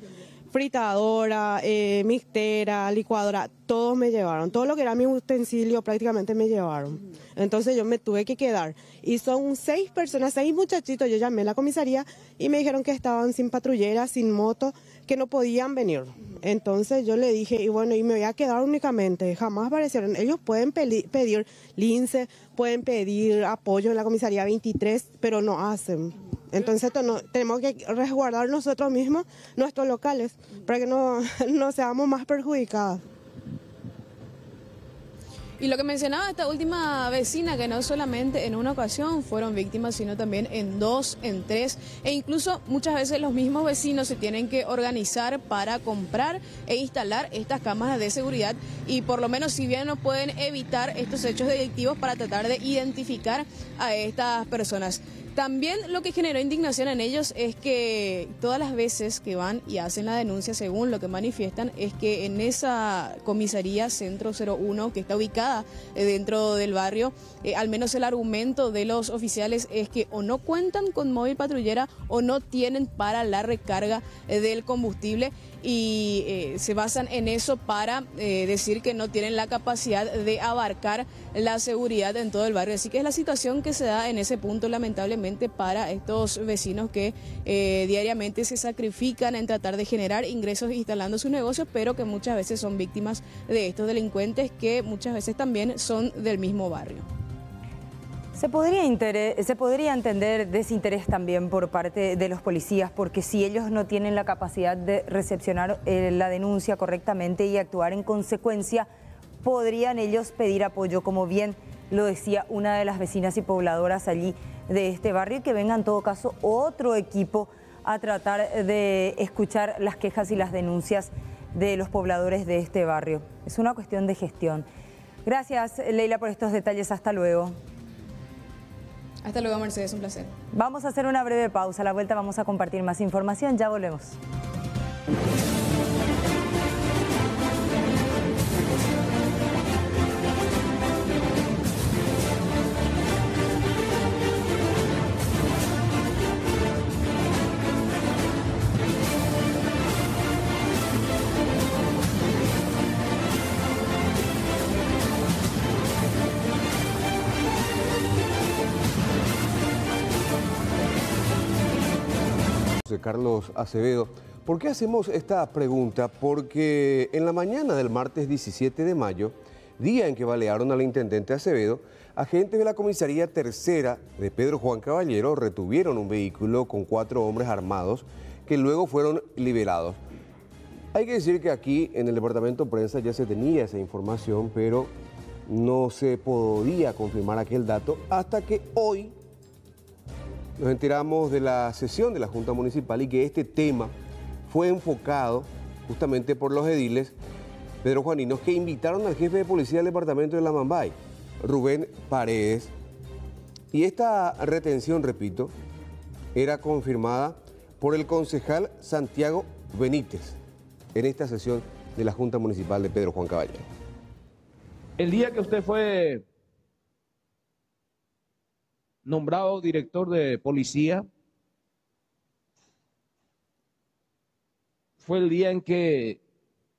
Fritadora, mixtera, licuadora, todos me llevaron. Todo lo que era mi utensilio prácticamente me llevaron. Entonces yo me tuve que quedar. Y son 6 personas, 6 muchachitos. Yo llamé a la comisaría y me dijeron que estaban sin patrullera, sin moto, que no podían venir. Entonces yo le dije, y bueno, y me voy a quedar únicamente. Jamás aparecieron. Ellos pueden pedir lince, pueden pedir apoyo en la comisaría 23, pero no hacen. Entonces tenemos que resguardar nosotros mismos nuestros locales para que no seamos más perjudicados. Y lo que mencionaba esta última vecina, que no solamente en una ocasión fueron víctimas, sino también en 2, en 3, e incluso muchas veces los mismos vecinos se tienen que organizar para comprar e instalar estas cámaras de seguridad y por lo menos si bien no pueden evitar estos hechos delictivos para tratar de identificar a estas personas. También lo que generó indignación en ellos es que todas las veces que van y hacen la denuncia, según lo que manifiestan, es que en esa comisaría Centro 01, que está ubicada dentro del barrio, al menos el argumento de los oficiales es que o no cuentan con móvil patrullera o no tienen para la recarga del combustible y se basan en eso para decir que no tienen la capacidad de abarcar la seguridad en todo el barrio. Así que es la situación que se da en ese punto, lamentablemente, para estos vecinos que diariamente se sacrifican en tratar de generar ingresos instalando sus negocios, pero que muchas veces son víctimas de estos delincuentes que muchas veces también son del mismo barrio. Se podría entender desinterés también por parte de los policías, porque si ellos no tienen la capacidad de recepcionar la denuncia correctamente y actuar en consecuencia, podrían ellos pedir apoyo, como bien lo decía una de las vecinas y pobladoras allí de este barrio, y que venga en todo caso otro equipo a tratar de escuchar las quejas y las denuncias de los pobladores de este barrio. Es una cuestión de gestión. Gracias, Leila, por estos detalles. Hasta luego. Hasta luego, Mercedes, un placer. Vamos a hacer una breve pausa. A la vuelta vamos a compartir más información. Ya volvemos. Carlos Acevedo. ¿Por qué hacemos esta pregunta? Porque en la mañana del martes 17 de mayo, día en que balearon al intendente Acevedo, agentes de la comisaría tercera de Pedro Juan Caballero retuvieron un vehículo con 4 hombres armados que luego fueron liberados. Hay que decir que aquí en el departamento de prensa ya se tenía esa información, pero no se podía confirmar aquel dato hasta que hoy nos enteramos de la sesión de la Junta Municipal y que este tema fue enfocado justamente por los ediles pedrojuaninos que invitaron al jefe de policía del departamento de Lamambay, Rubén Paredes. Y esta retención, repito, era confirmada por el concejal Santiago Benítez en esta sesión de la Junta Municipal de Pedro Juan Caballero. El día que usted fue nombrado director de policía, fue el día en que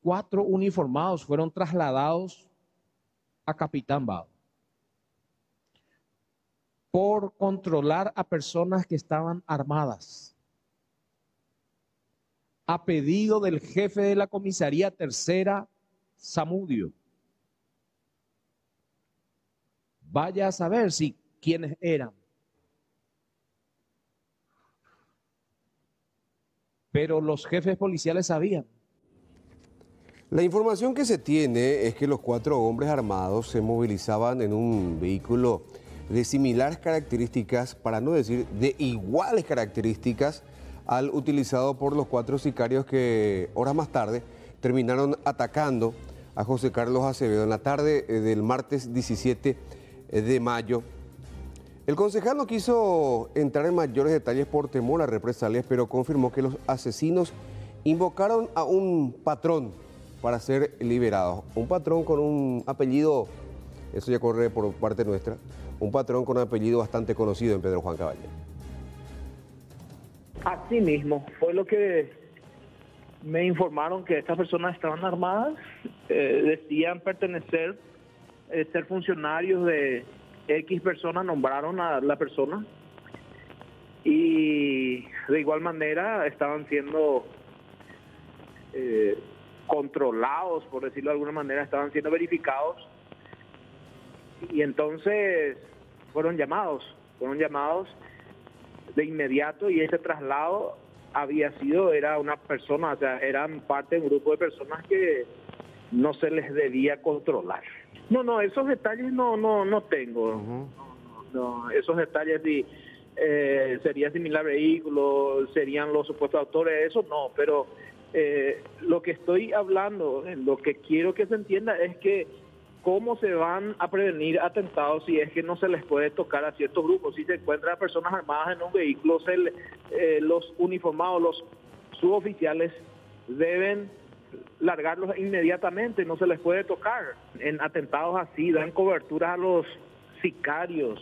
4 uniformados fueron trasladados a Capitán Bado por controlar a personas que estaban armadas, a pedido del jefe de la comisaría tercera, Zamudio. Vaya a saber quiénes eran. Pero los jefes policiales sabían. La información que se tiene es que los 4 hombres armados se movilizaban en un vehículo de similares características, para no decir de iguales características, al utilizado por los 4 sicarios que horas más tarde terminaron atacando a José Carlos Acevedo en la tarde del martes 17 de mayo. El concejal no quiso entrar en mayores detalles por temor a represalias, pero confirmó que los asesinos invocaron a un patrón para ser liberados. Un patrón con un apellido, eso ya corre por parte nuestra, un patrón con un apellido bastante conocido en Pedro Juan Caballero. Así mismo, fue lo que me informaron, que estas personas estaban armadas, decían pertenecer, ser funcionarios de X personas, nombraron a la persona y de igual manera estaban siendo controlados, por decirlo de alguna manera, estaban siendo verificados y entonces fueron llamados de inmediato y ese traslado era una persona, o sea, eran parte de un grupo de personas que no se les debía controlar. No, esos detalles no tengo. No, esos detalles si sería similar vehículo, serían los supuestos autores, eso no, pero lo que estoy hablando, lo que quiero que se entienda es que cómo se van a prevenir atentados si es que no se les puede tocar a ciertos grupos. Si se encuentran personas armadas en un vehículo, los uniformados, los suboficiales deben largarlos inmediatamente, no se les puede tocar. En atentados así dan cobertura a los sicarios.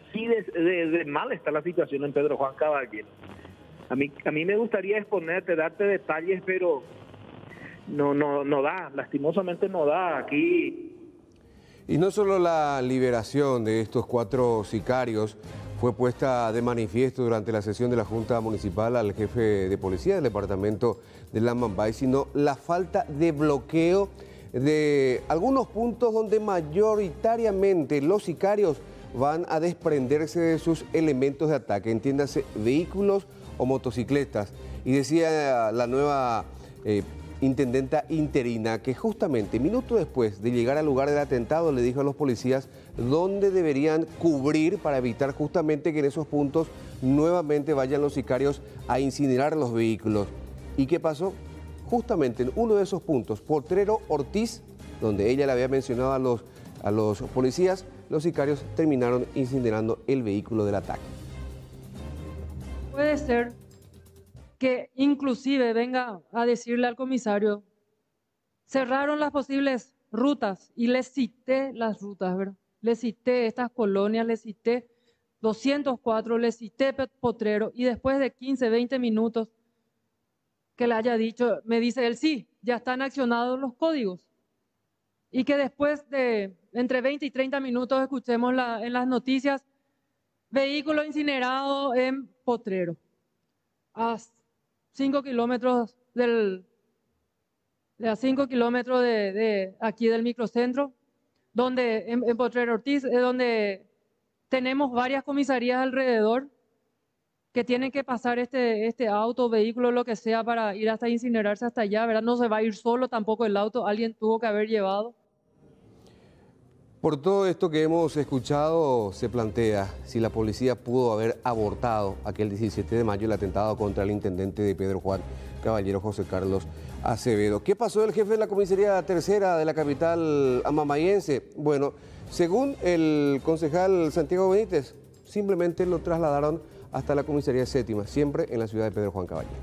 Así de mal está la situación en Pedro Juan Caballero. A mí me gustaría exponerte, darte detalles, pero no da, lastimosamente no da aquí. Y no solo la liberación de estos 4 sicarios fue puesta de manifiesto durante la sesión de la Junta Municipal al jefe de policía del departamento de Lamambay, sino la falta de bloqueo de algunos puntos donde mayoritariamente los sicarios van a desprenderse de sus elementos de ataque, entiéndase vehículos o motocicletas. Y decía la nueva intendenta interina que justamente minutos después de llegar al lugar del atentado le dijo a los policías dónde deberían cubrir para evitar justamente que en esos puntos nuevamente vayan los sicarios a incinerar los vehículos. ¿Y qué pasó? Justamente en uno de esos puntos, Potrero Ortiz, donde ella le había mencionado a los policías, los sicarios terminaron incinerando el vehículo del ataque. Puede ser que inclusive venga a decirle al comisario, cerraron las posibles rutas y les cité las rutas, ¿verdad? Les cité estas colonias, les cité 204, les cité Potrero y después de 15, 20 minutos que le haya dicho, me dice él, sí, ya están accionados los códigos. Y que después de entre 20 y 30 minutos escuchemos en las noticias, vehículo incinerado en Potrero, a 5 kilómetros de aquí del microcentro, donde en Potrero Ortiz, donde tenemos varias comisarías alrededor que tienen que pasar este auto, vehículo, lo que sea, para ir hasta incinerarse hasta allá, ¿verdad? No se va a ir solo tampoco el auto, alguien tuvo que haber llevado. Por todo esto que hemos escuchado, se plantea si la policía pudo haber abortado aquel 17 de mayo el atentado contra el intendente de Pedro Juan Caballero, José Carlos Acevedo. ¿Qué pasó del jefe de la comisaría tercera de la capital amamayense? Bueno, según el concejal Santiago Benítez, simplemente lo trasladaron hasta la comisaría séptima, siempre en la ciudad de Pedro Juan Caballero.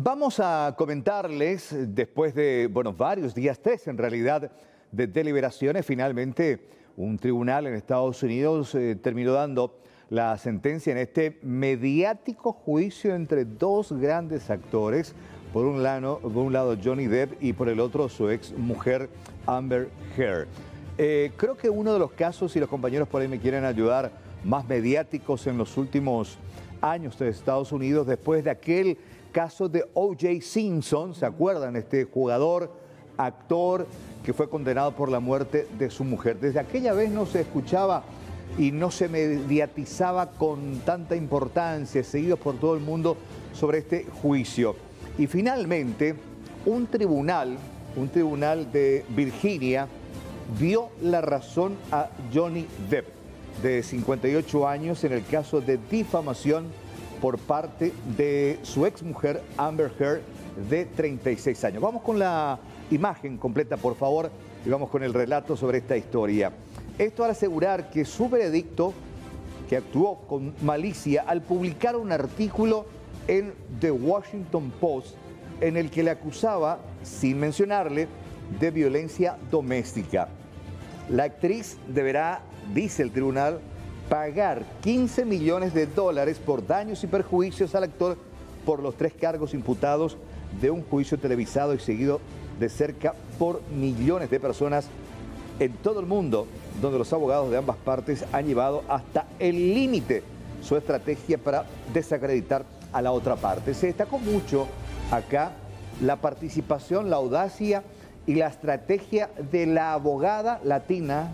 Vamos a comentarles, después de, varios días, 3 en realidad, de deliberaciones, finalmente un tribunal en Estados Unidos terminó dando la sentencia en este mediático juicio entre dos grandes actores, por un lado Johnny Depp y por el otro su ex mujer Amber Heard. Creo que uno de los casos, si los compañeros por ahí me quieren ayudar, más mediáticos en los últimos años de Estados Unidos, después de aquel caso de O.J. Simpson, ¿se acuerdan? Este jugador, actor que fue condenado por la muerte de su mujer. Desde aquella vez no se escuchaba y no se mediatizaba con tanta importancia, seguido por todo el mundo, sobre este juicio. Y finalmente, un tribunal de Virginia dio la razón a Johnny Depp, de 58 años, en el caso de difamación por parte de su exmujer Amber Heard, de 36 años. Vamos con la imagen completa, por favor, y vamos con el relato sobre esta historia. Esto al asegurar que su veredicto, que actuó con malicia al publicar un artículo en The Washington Post en el que le acusaba, sin mencionarle, de violencia doméstica. La actriz deberá, dice el tribunal, pagar $15 millones por daños y perjuicios al actor por los 3 cargos imputados de un juicio televisado y seguido de cerca por millones de personas en todo el mundo, donde los abogados de ambas partes han llevado hasta el límite su estrategia para desacreditar a la otra parte. Se destacó mucho acá la participación, la audacia y la estrategia de la abogada latina,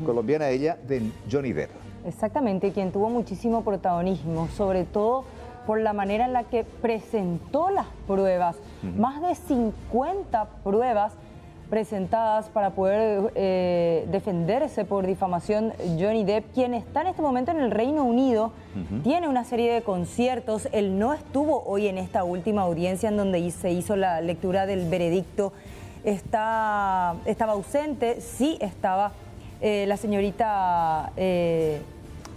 colombiana ella, de Johnny Depp. Exactamente, quien tuvo muchísimo protagonismo, sobre todo por la manera en la que presentó las pruebas. Más de 50 pruebas presentadas para poder defenderse por difamación. Johnny Depp, quien está en este momento en el Reino Unido, tiene una serie de conciertos. Él no estuvo hoy en esta última audiencia en donde se hizo la lectura del veredicto. Estaba ausente, sí estaba la señorita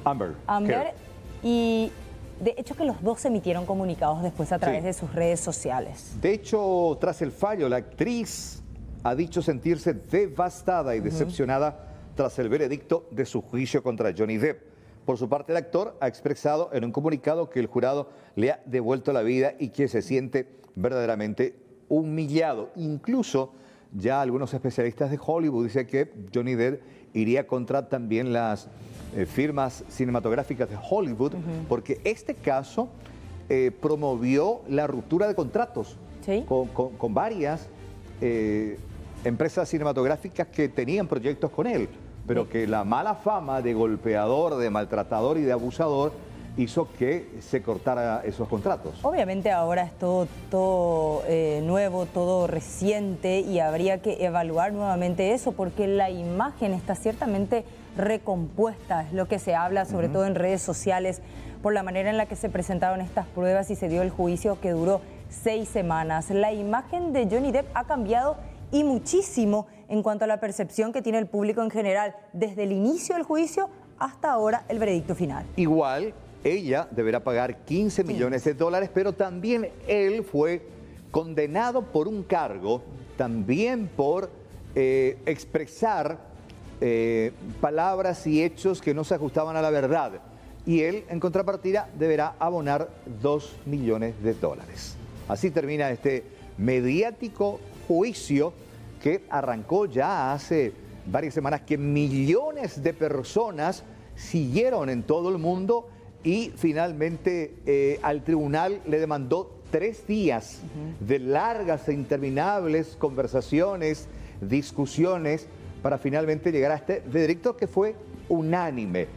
Amber, y de hecho que los dos emitieron comunicados después a través de sus redes sociales. De hecho, tras el fallo, la actriz ha dicho sentirse devastada y decepcionada tras el veredicto de su juicio contra Johnny Depp. Por su parte, el actor ha expresado en un comunicado que el jurado le ha devuelto la vida y que se siente verdaderamente humillado. Incluso ya algunos especialistas de Hollywood dicen que Johnny Depp iría contra también las firmas cinematográficas de Hollywood, porque este caso promovió la ruptura de contratos con varias empresas cinematográficas que tenían proyectos con él, pero que la mala fama de golpeador, de maltratador y de abusador hizo que se cortara esos contratos. Obviamente ahora es todo nuevo, todo reciente, y habría que evaluar nuevamente eso, porque la imagen está ciertamente recompuesta, es lo que se habla sobre todo en redes sociales, por la manera en la que se presentaron estas pruebas y se dio el juicio que duró 6 semanas. La imagen de Johnny Depp ha cambiado y muchísimo en cuanto a la percepción que tiene el público en general, desde el inicio del juicio hasta ahora el veredicto final. Igual, ella deberá pagar $15 millones, pero también él fue condenado por un cargo, también por expresar palabras y hechos que no se ajustaban a la verdad. Y él, en contrapartida, deberá abonar $2 millones. Así termina este mediático juicio que arrancó ya hace varias semanas, que millones de personas siguieron en todo el mundo, y finalmente al tribunal le demandó 3 días de largas e interminables conversaciones, discusiones, para finalmente llegar a este veredicto que fue unánime.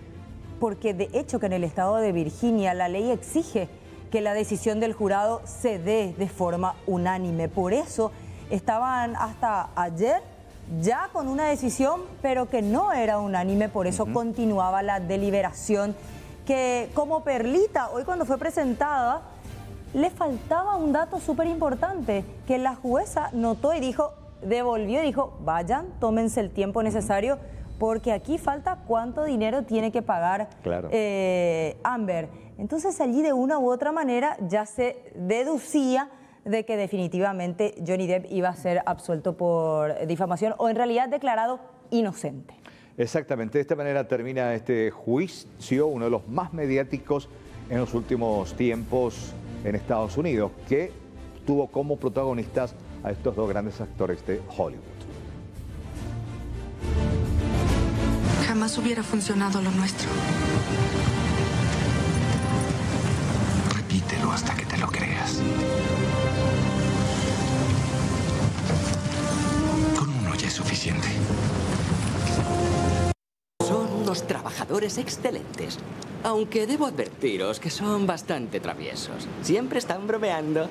Porque de hecho que en el estado de Virginia la ley exige que la decisión del jurado se dé de forma unánime. Por eso estaban hasta ayer ya con una decisión, pero que no era unánime, por eso continuaba la deliberación, que como perlita, hoy cuando fue presentada, le faltaba un dato súper importante, que la jueza notó y dijo, devolvió y dijo, vayan, tómense el tiempo necesario, porque aquí falta cuánto dinero tiene que pagar Amber. Entonces allí de una u otra manera ya se deducía de que definitivamente Johnny Depp iba a ser absuelto por difamación o en realidad declarado inocente. Exactamente, de esta manera termina este juicio, uno de los más mediáticos en los últimos tiempos en Estados Unidos, que tuvo como protagonistas a estos dos grandes actores de Hollywood. Jamás hubiera funcionado lo nuestro. Repítelo hasta que te lo creas. Con uno ya es suficiente. Son unos trabajadores excelentes. Aunque debo advertiros que son bastante traviesos. Siempre están bromeando.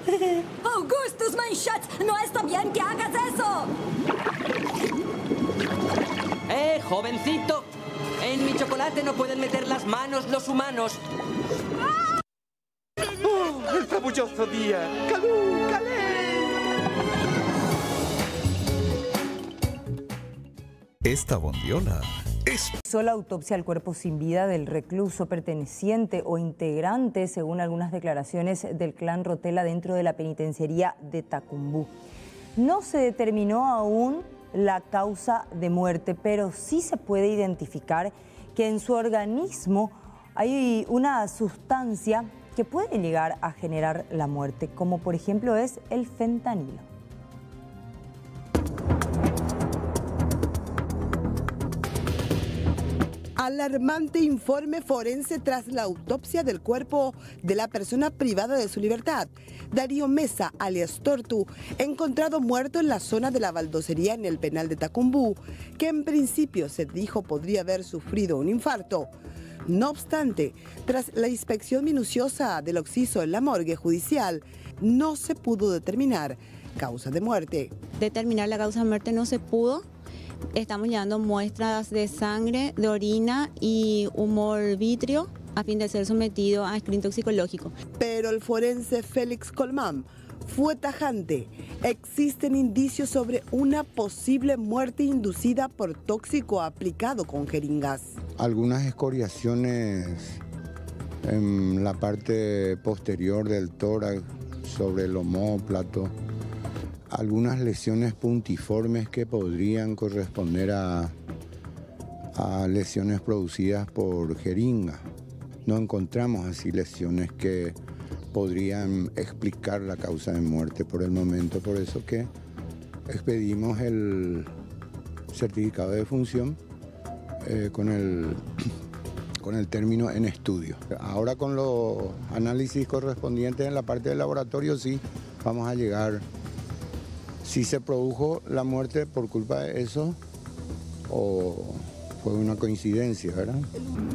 Augustus, mein Schatz, no está bien que hagas eso. Jovencito. En mi chocolate no pueden meter las manos los humanos. ¡Oh, el fabuloso día! ¡Calú, calé! Esta bondiola Hizo la autopsia al cuerpo sin vida del recluso perteneciente o integrante, según algunas declaraciones del clan Rotela dentro de la penitenciaría de Tacumbú. No se determinó aún la causa de muerte, pero sí se puede identificar que en su organismo hay una sustancia que puede llegar a generar la muerte, como por ejemplo es el fentanilo. Alarmante informe forense tras la autopsia del cuerpo de la persona privada de su libertad. Darío Mesa, alias Tortu, encontrado muerto en la zona de la baldosería en el penal de Tacumbú, que en principio se dijo podría haber sufrido un infarto. No obstante, tras la inspección minuciosa del occiso en la morgue judicial, no se pudo determinar causa de muerte. Determinar la causa de muerte no se pudo. Estamos llevando muestras de sangre, de orina y humor vítreo a fin de ser sometido a screen toxicológico. Pero el forense Félix Colmán fue tajante. Existen indicios sobre una posible muerte inducida por tóxico aplicado con jeringas. Algunas escoriaciones en la parte posterior del tórax, sobre el omóplato. Algunas lesiones puntiformes que podrían corresponder a lesiones producidas por jeringa. No encontramos así lesiones que podrían explicar la causa de muerte por el momento, por eso que expedimos el certificado de defunción con el término en estudio. Ahora con los análisis correspondientes en la parte del laboratorio sí vamos a llegar si se produjo la muerte por culpa de eso o fue una coincidencia, ¿verdad?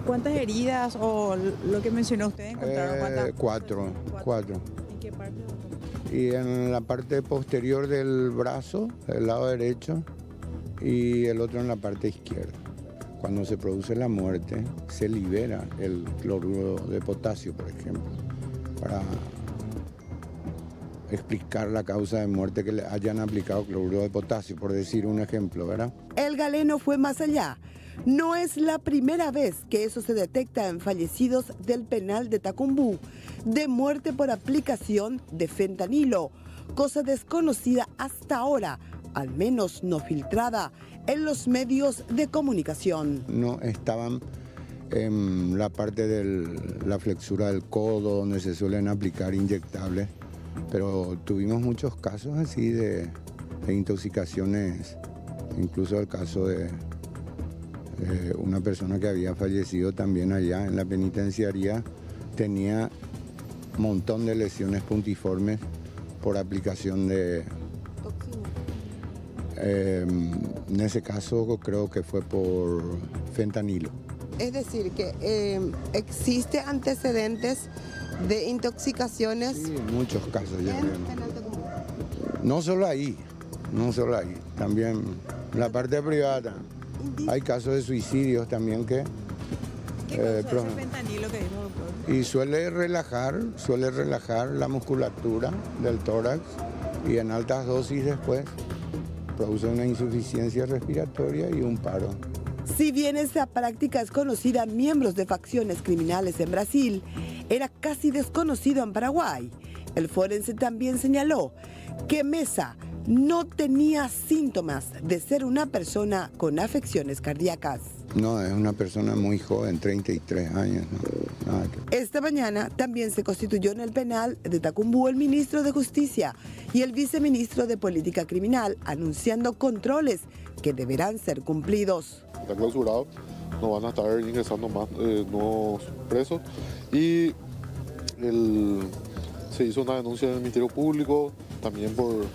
¿Cuántas heridas o lo que mencionó usted encontraron? Cuatro. ¿En qué parte? Y en la parte posterior del brazo, del lado derecho, y el otro en la parte izquierda. Cuando se produce la muerte, se libera el cloruro de potasio, por ejemplo, para explicar la causa de muerte que le hayan aplicado cloruro de potasio, por decir un ejemplo, ¿verdad? El galeno fue más allá. No es la primera vez que eso se detecta en fallecidos del penal de Tacumbú, de muerte por aplicación de fentanilo, cosa desconocida hasta ahora, al menos no filtrada en los medios de comunicación. No estaban en la parte de la flexura del codo donde se suelen aplicar inyectables, pero tuvimos muchos casos así de intoxicaciones, incluso el caso de una persona que había fallecido también allá en la penitenciaría, tenía un montón de lesiones puntiformes por aplicación de... en ese caso creo que fue por fentanilo. Es decir, que existe antecedentes de intoxicaciones. Sí, en muchos casos ya vemos. No solo ahí, también en la parte privada. Hay casos de suicidios también que... ¿Qué causa ese fentanilo que dijo, doctor? Y suele relajar la musculatura del tórax y en altas dosis después produce una insuficiencia respiratoria y un paro. Si bien esa práctica es conocida en miembros de facciones criminales en Brasil, era casi desconocido en Paraguay. El forense también señaló que Mesa no tenía síntomas de ser una persona con afecciones cardíacas. No, es una persona muy joven, 33 años. ¿no? Nada que... Esta mañana también se constituyó en el penal de Tacumbú el ministro de Justicia y el viceministro de Política Criminal, anunciando controles que deberán ser cumplidos. Está clausurado, no van a estar ingresando más nuevos presos y se hizo una denuncia en el Ministerio Público también por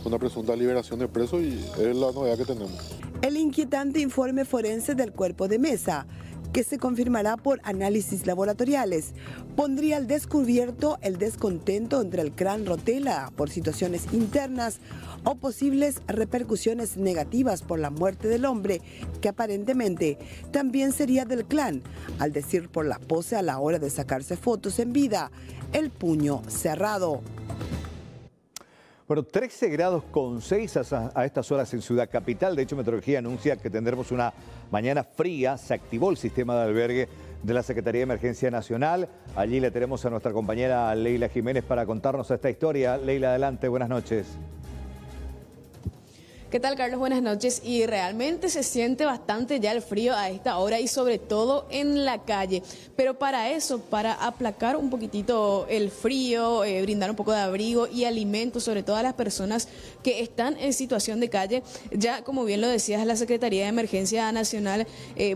una presunta liberación de presos y es la novedad que tenemos. El inquietante informe forense del cuerpo de Mesa, que se confirmará por análisis laboratoriales, pondría al descubierto el descontento entre el clan Rotela por situaciones internas o posibles repercusiones negativas por la muerte del hombre, que aparentemente también sería del clan, al decir por la pose a la hora de sacarse fotos en vida, el puño cerrado. Bueno, 13 grados con 6 a estas horas en Ciudad Capital. De hecho, Meteorología anuncia que tendremos una mañana fría. Se activó el sistema de albergue de la Secretaría de Emergencia Nacional. Allí le tenemos a nuestra compañera Leila Jiménez para contarnos esta historia. Leila, adelante, buenas noches. ¿Qué tal, Carlos? Buenas noches. Y realmente se siente bastante ya el frío a esta hora y sobre todo en la calle. Pero para eso, para aplacar un poquitito el frío, brindar un poco de abrigo y alimento, sobre todo a las personas que están en situación de calle, ya como bien lo decías, la Secretaría de Emergencia Nacional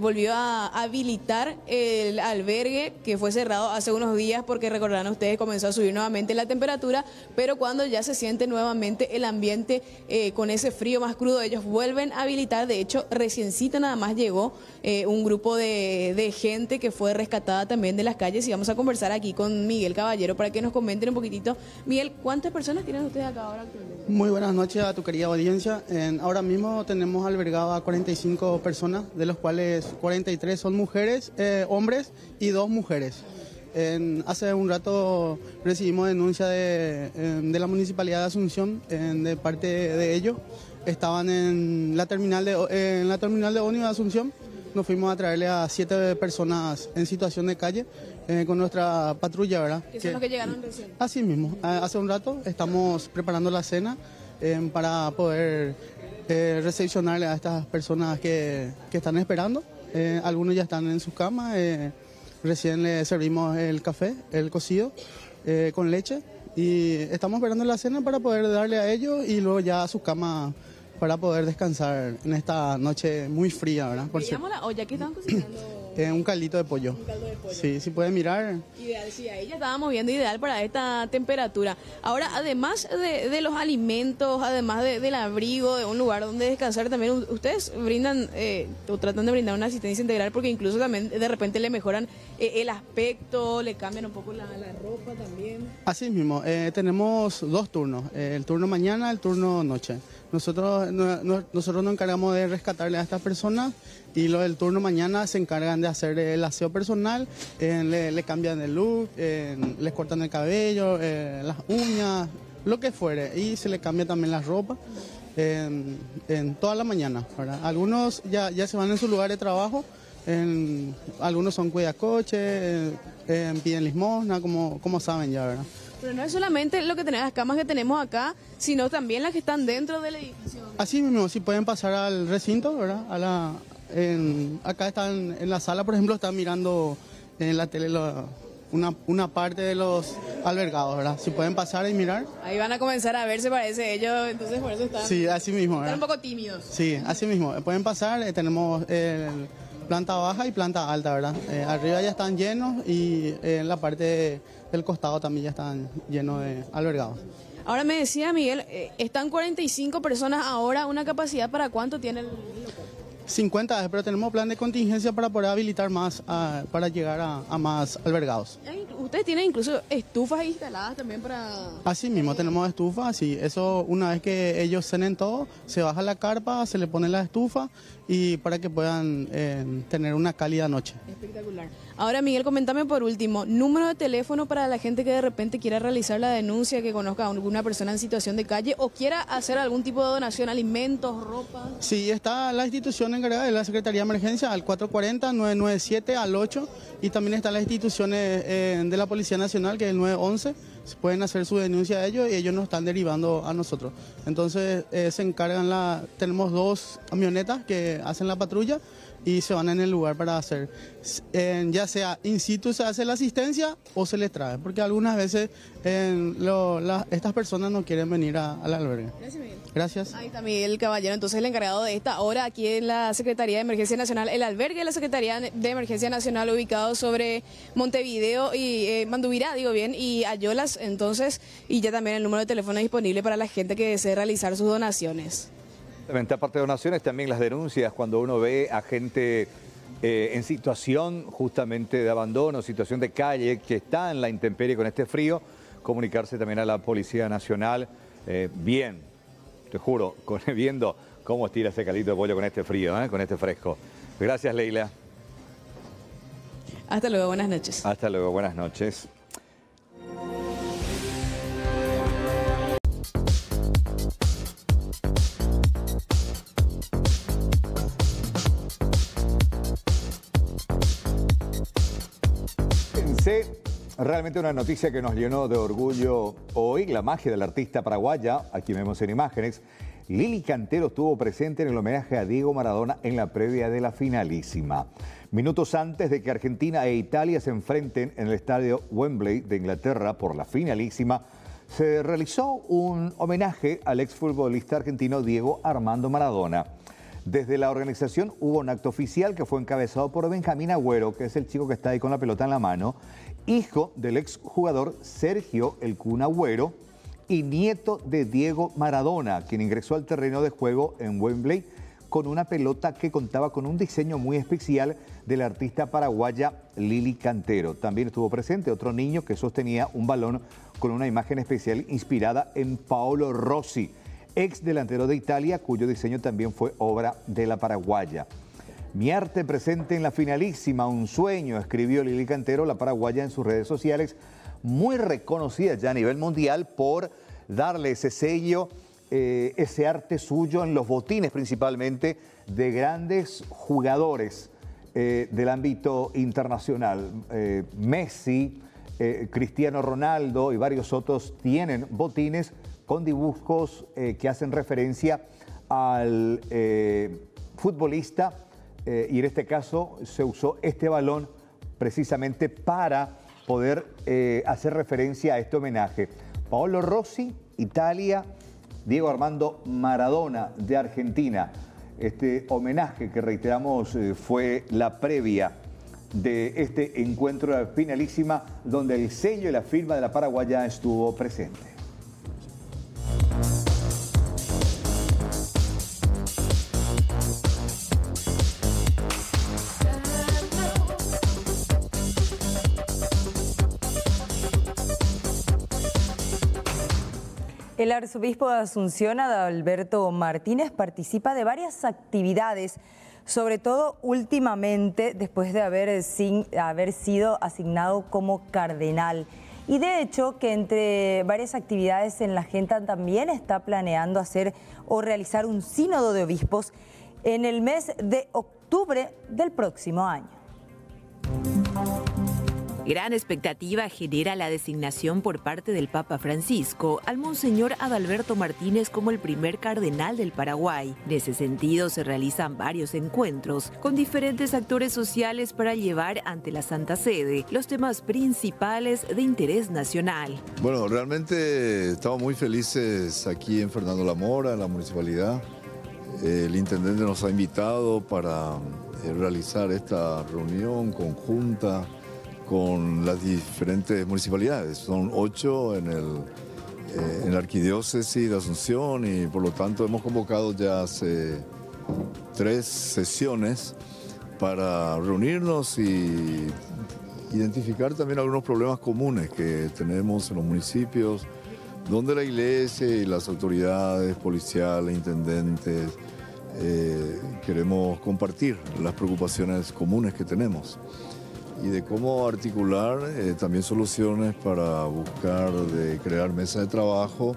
volvió a habilitar el albergue que fue cerrado hace unos días porque recordarán ustedes comenzó a subir nuevamente la temperatura, pero cuando ya se siente nuevamente el ambiente con ese frío más crudo, ellos vuelven a habilitar. De hecho, reciencita nada más llegó un grupo de gente que fue rescatada también de las calles y vamos a conversar aquí con Miguel Caballero para que nos comenten un poquitito. Miguel, ¿cuántas personas tienen ustedes acá ahora actualmente? Muy buenas noches a tu querida audiencia. Ahora mismo tenemos albergado a 45 personas, de los cuales 43 son mujeres, hombres y 2 mujeres. Hace un rato recibimos denuncia de la Municipalidad de Asunción de parte de ellos. Estaban en la terminal de ómnibus de Asunción. Nos fuimos a traerle a 7 personas en situación de calle con nuestra patrulla, ¿verdad? ¿Qué son los que llegaron recién? Así mismo, hace un rato estamos preparando la cena para poder recepcionarle a estas personas que están esperando. Algunos ya están en sus camas. Recién le servimos el café, el cocido con leche y estamos esperando la cena para poder darle a ellos y luego ya a sus camas para poder descansar en esta noche muy fría, ¿verdad? Digamos la olla que estaban cocinando. Un caldito de pollo. Un caldo de pollo. Sí, si pueden mirar. Ideal, sí, ahí ya estábamos viendo ideal para esta temperatura. Ahora, además de los alimentos, además del abrigo, de un lugar donde descansar, también ustedes brindan o tratan de brindar una asistencia integral porque incluso también de repente le mejoran el aspecto, le cambian un poco la ropa también. Así mismo, tenemos 2 turnos, el turno mañana, el turno noche. Nosotros nos encargamos de rescatarle a estas personas y los del turno mañana se encargan de hacer el aseo personal, le cambian el look, les cortan el cabello, las uñas, lo que fuere, y se le cambia también la ropa en toda la mañana, ¿verdad? Algunos ya se van en su lugar de trabajo, algunos son cuidacoches, piden limosna, como saben ya, ¿verdad? Pero no es solamente lo que tenemos, las camas que tenemos acá, sino también las que están dentro del edificio. Así mismo, si pueden pasar al recinto, ¿verdad? Acá están en la sala, por ejemplo, están mirando en la tele una parte de los albergados, ¿verdad? Si pueden pasar y mirar. Ahí van a comenzar a verse, parece ellos, entonces por eso están. Sí, así mismo, ¿verdad? Están un poco tímidos. Sí, así mismo. Pueden pasar, tenemos planta baja y planta alta, ¿verdad? Arriba ya están llenos y en la parte del costado también ya están llenos de albergados. Ahora me decía Miguel, están 45 personas ahora, ¿una capacidad para cuánto tiene el local? 50, pero tenemos plan de contingencia para poder habilitar más, para llegar a más albergados. Ustedes tienen incluso estufas instaladas también para... Así mismo, tenemos estufas, sí. Eso, una vez que ellos cenen todo, se baja la carpa, se le pone la estufa y para que puedan tener una cálida noche. Espectacular. Ahora, Miguel, coméntame por último, número de teléfono para la gente que de repente quiera realizar la denuncia, que conozca a alguna persona en situación de calle o quiera hacer algún tipo de donación, alimentos, ropa. Sí, está la institución encargada de la Secretaría de Emergencia al 440-997 al 8 y también están las instituciones de la Policía Nacional, que es el 911, pueden hacer su denuncia a ellos y ellos nos están derivando a nosotros. Entonces se encargan, tenemos 2 camionetas que hacen la patrulla y se van en el lugar para hacer, ya sea in situ se hace la asistencia o se les trae, porque algunas veces estas personas no quieren venir al albergue. Gracias, Miguel. Gracias. Ahí está Miguel Caballero, entonces el encargado de esta hora aquí en la Secretaría de Emergencia Nacional, el albergue de la Secretaría de Emergencia Nacional ubicado sobre Montevideo y Mandubirá, y Ayolas, entonces, y ya también el número de teléfono disponible para la gente que desee realizar sus donaciones. Aparte de donaciones, también las denuncias, cuando uno ve a gente en situación justamente de abandono, situación de calle, que está en la intemperie con este frío, comunicarse también a la Policía Nacional. Bien, te juro, viendo cómo estira ese caldito de pollo con este frío, con este fresco. Gracias, Leila. Hasta luego, buenas noches. Hasta luego, buenas noches. Realmente una noticia que nos llenó de orgullo hoy, la magia del artista paraguaya, aquí vemos en imágenes. Lili Cantero estuvo presente en el homenaje a Diego Maradona en la previa de la finalísima. Minutos antes de que Argentina e Italia se enfrenten en el estadio Wembley de Inglaterra por la finalísima, se realizó un homenaje al exfutbolista argentino Diego Armando Maradona. Desde la organización hubo un acto oficial que fue encabezado por Benjamín Agüero, que es el chico que está ahí con la pelota en la mano, hijo del exjugador Sergio El Kun Agüero y nieto de Diego Maradona, quien ingresó al terreno de juego en Wembley con una pelota que contaba con un diseño muy especial de la artista paraguaya Lili Cantero. También estuvo presente otro niño que sostenía un balón con una imagen especial inspirada en Paolo Rossi, ex delantero de Italia, cuyo diseño también fue obra de la paraguaya. Mi arte presente en la finalísima, un sueño, escribió Lili Cantero, la paraguaya, en sus redes sociales, muy reconocida ya a nivel mundial por darle ese sello, ese arte suyo en los botines principalmente de grandes jugadores del ámbito internacional. Messi, Cristiano Ronaldo y varios otros tienen botines con dibujos que hacen referencia al futbolista y en este caso se usó este balón precisamente para poder hacer referencia a este homenaje. Paolo Rossi, Italia, Diego Armando Maradona de Argentina. Este homenaje que reiteramos fue la previa de este encuentro de la finalísima donde el sello y la firma de la paraguaya estuvo presente. El arzobispo de Asunción, Adalberto Martínez, participa de varias actividades, sobre todo últimamente después de haber sido asignado como cardenal. Y de hecho que entre varias actividades en la agenda también está planeando hacer o realizar un sínodo de obispos en el mes de octubre del próximo año. Gran expectativa genera la designación por parte del Papa Francisco al Monseñor Adalberto Martínez como el primer cardenal del Paraguay. En ese sentido, se realizan varios encuentros con diferentes actores sociales para llevar ante la Santa Sede los temas principales de interés nacional. Bueno, realmente estamos muy felices aquí en Fernando La Mora, en la municipalidad. El intendente nos ha invitado para realizar esta reunión conjunta con las diferentes municipalidades. Son 8 en la arquidiócesis de Asunción y por lo tanto hemos convocado ya hace 3 sesiones para reunirnos y identificar también algunos problemas comunes que tenemos en los municipios, donde la iglesia y las autoridades policiales, intendentes, queremos compartir las preocupaciones comunes que tenemos y de cómo articular también soluciones para buscar de crear mesas de trabajo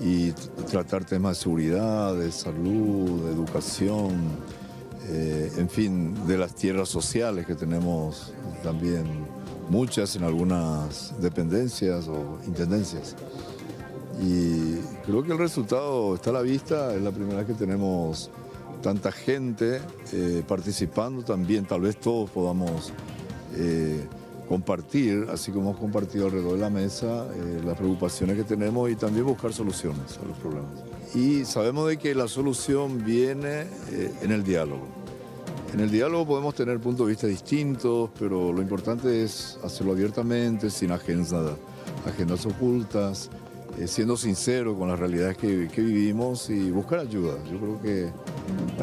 y tratar temas de seguridad, de salud, de educación, en fin, de las tierras sociales que tenemos también muchas en algunas dependencias o intendencias. Y creo que el resultado está a la vista, es la primera vez que tenemos tanta gente participando también, tal vez todos podamos compartir, así como hemos compartido alrededor de la mesa, las preocupaciones que tenemos y también buscar soluciones a los problemas. Y sabemos de que la solución viene en el diálogo. En el diálogo podemos tener puntos de vista distintos, pero lo importante es hacerlo abiertamente, sin agendas ocultas, siendo sincero con las realidades que vivimos y buscar ayuda. Yo creo que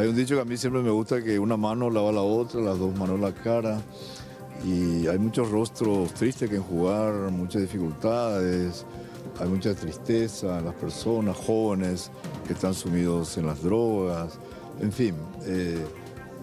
hay un dicho que a mí siempre me gusta, que una mano lava la otra, las dos manos la cara, y hay muchos rostros tristes que enjugar, muchas dificultades, hay mucha tristeza en las personas, jóvenes que están sumidos en las drogas, en fin.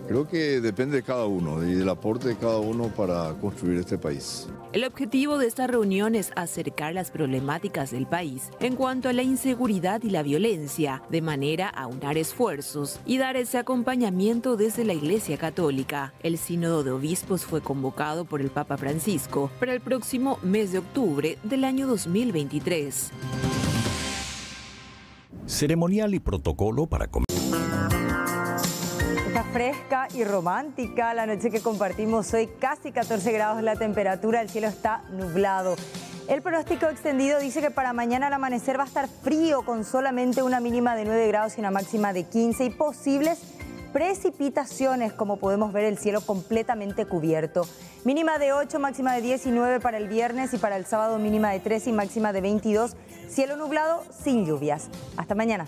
Creo que depende de cada uno y del aporte de cada uno para construir este país. El objetivo de esta reunión es acercar las problemáticas del país en cuanto a la inseguridad y la violencia, de manera a aunar esfuerzos y dar ese acompañamiento desde la Iglesia Católica. El Sínodo de Obispos fue convocado por el Papa Francisco para el próximo mes de octubre del año 2023. Ceremonial y protocolo para comer. Está fresca y romántica la noche que compartimos hoy, casi 14 grados la temperatura, el cielo está nublado. El pronóstico extendido dice que para mañana al amanecer va a estar frío, con solamente una mínima de 9 grados y una máxima de 15 y posibles precipitaciones, como podemos ver el cielo completamente cubierto. Mínima de 8, máxima de 19 para el viernes y para el sábado mínima de 13 y máxima de 22. Cielo nublado sin lluvias. Hasta mañana.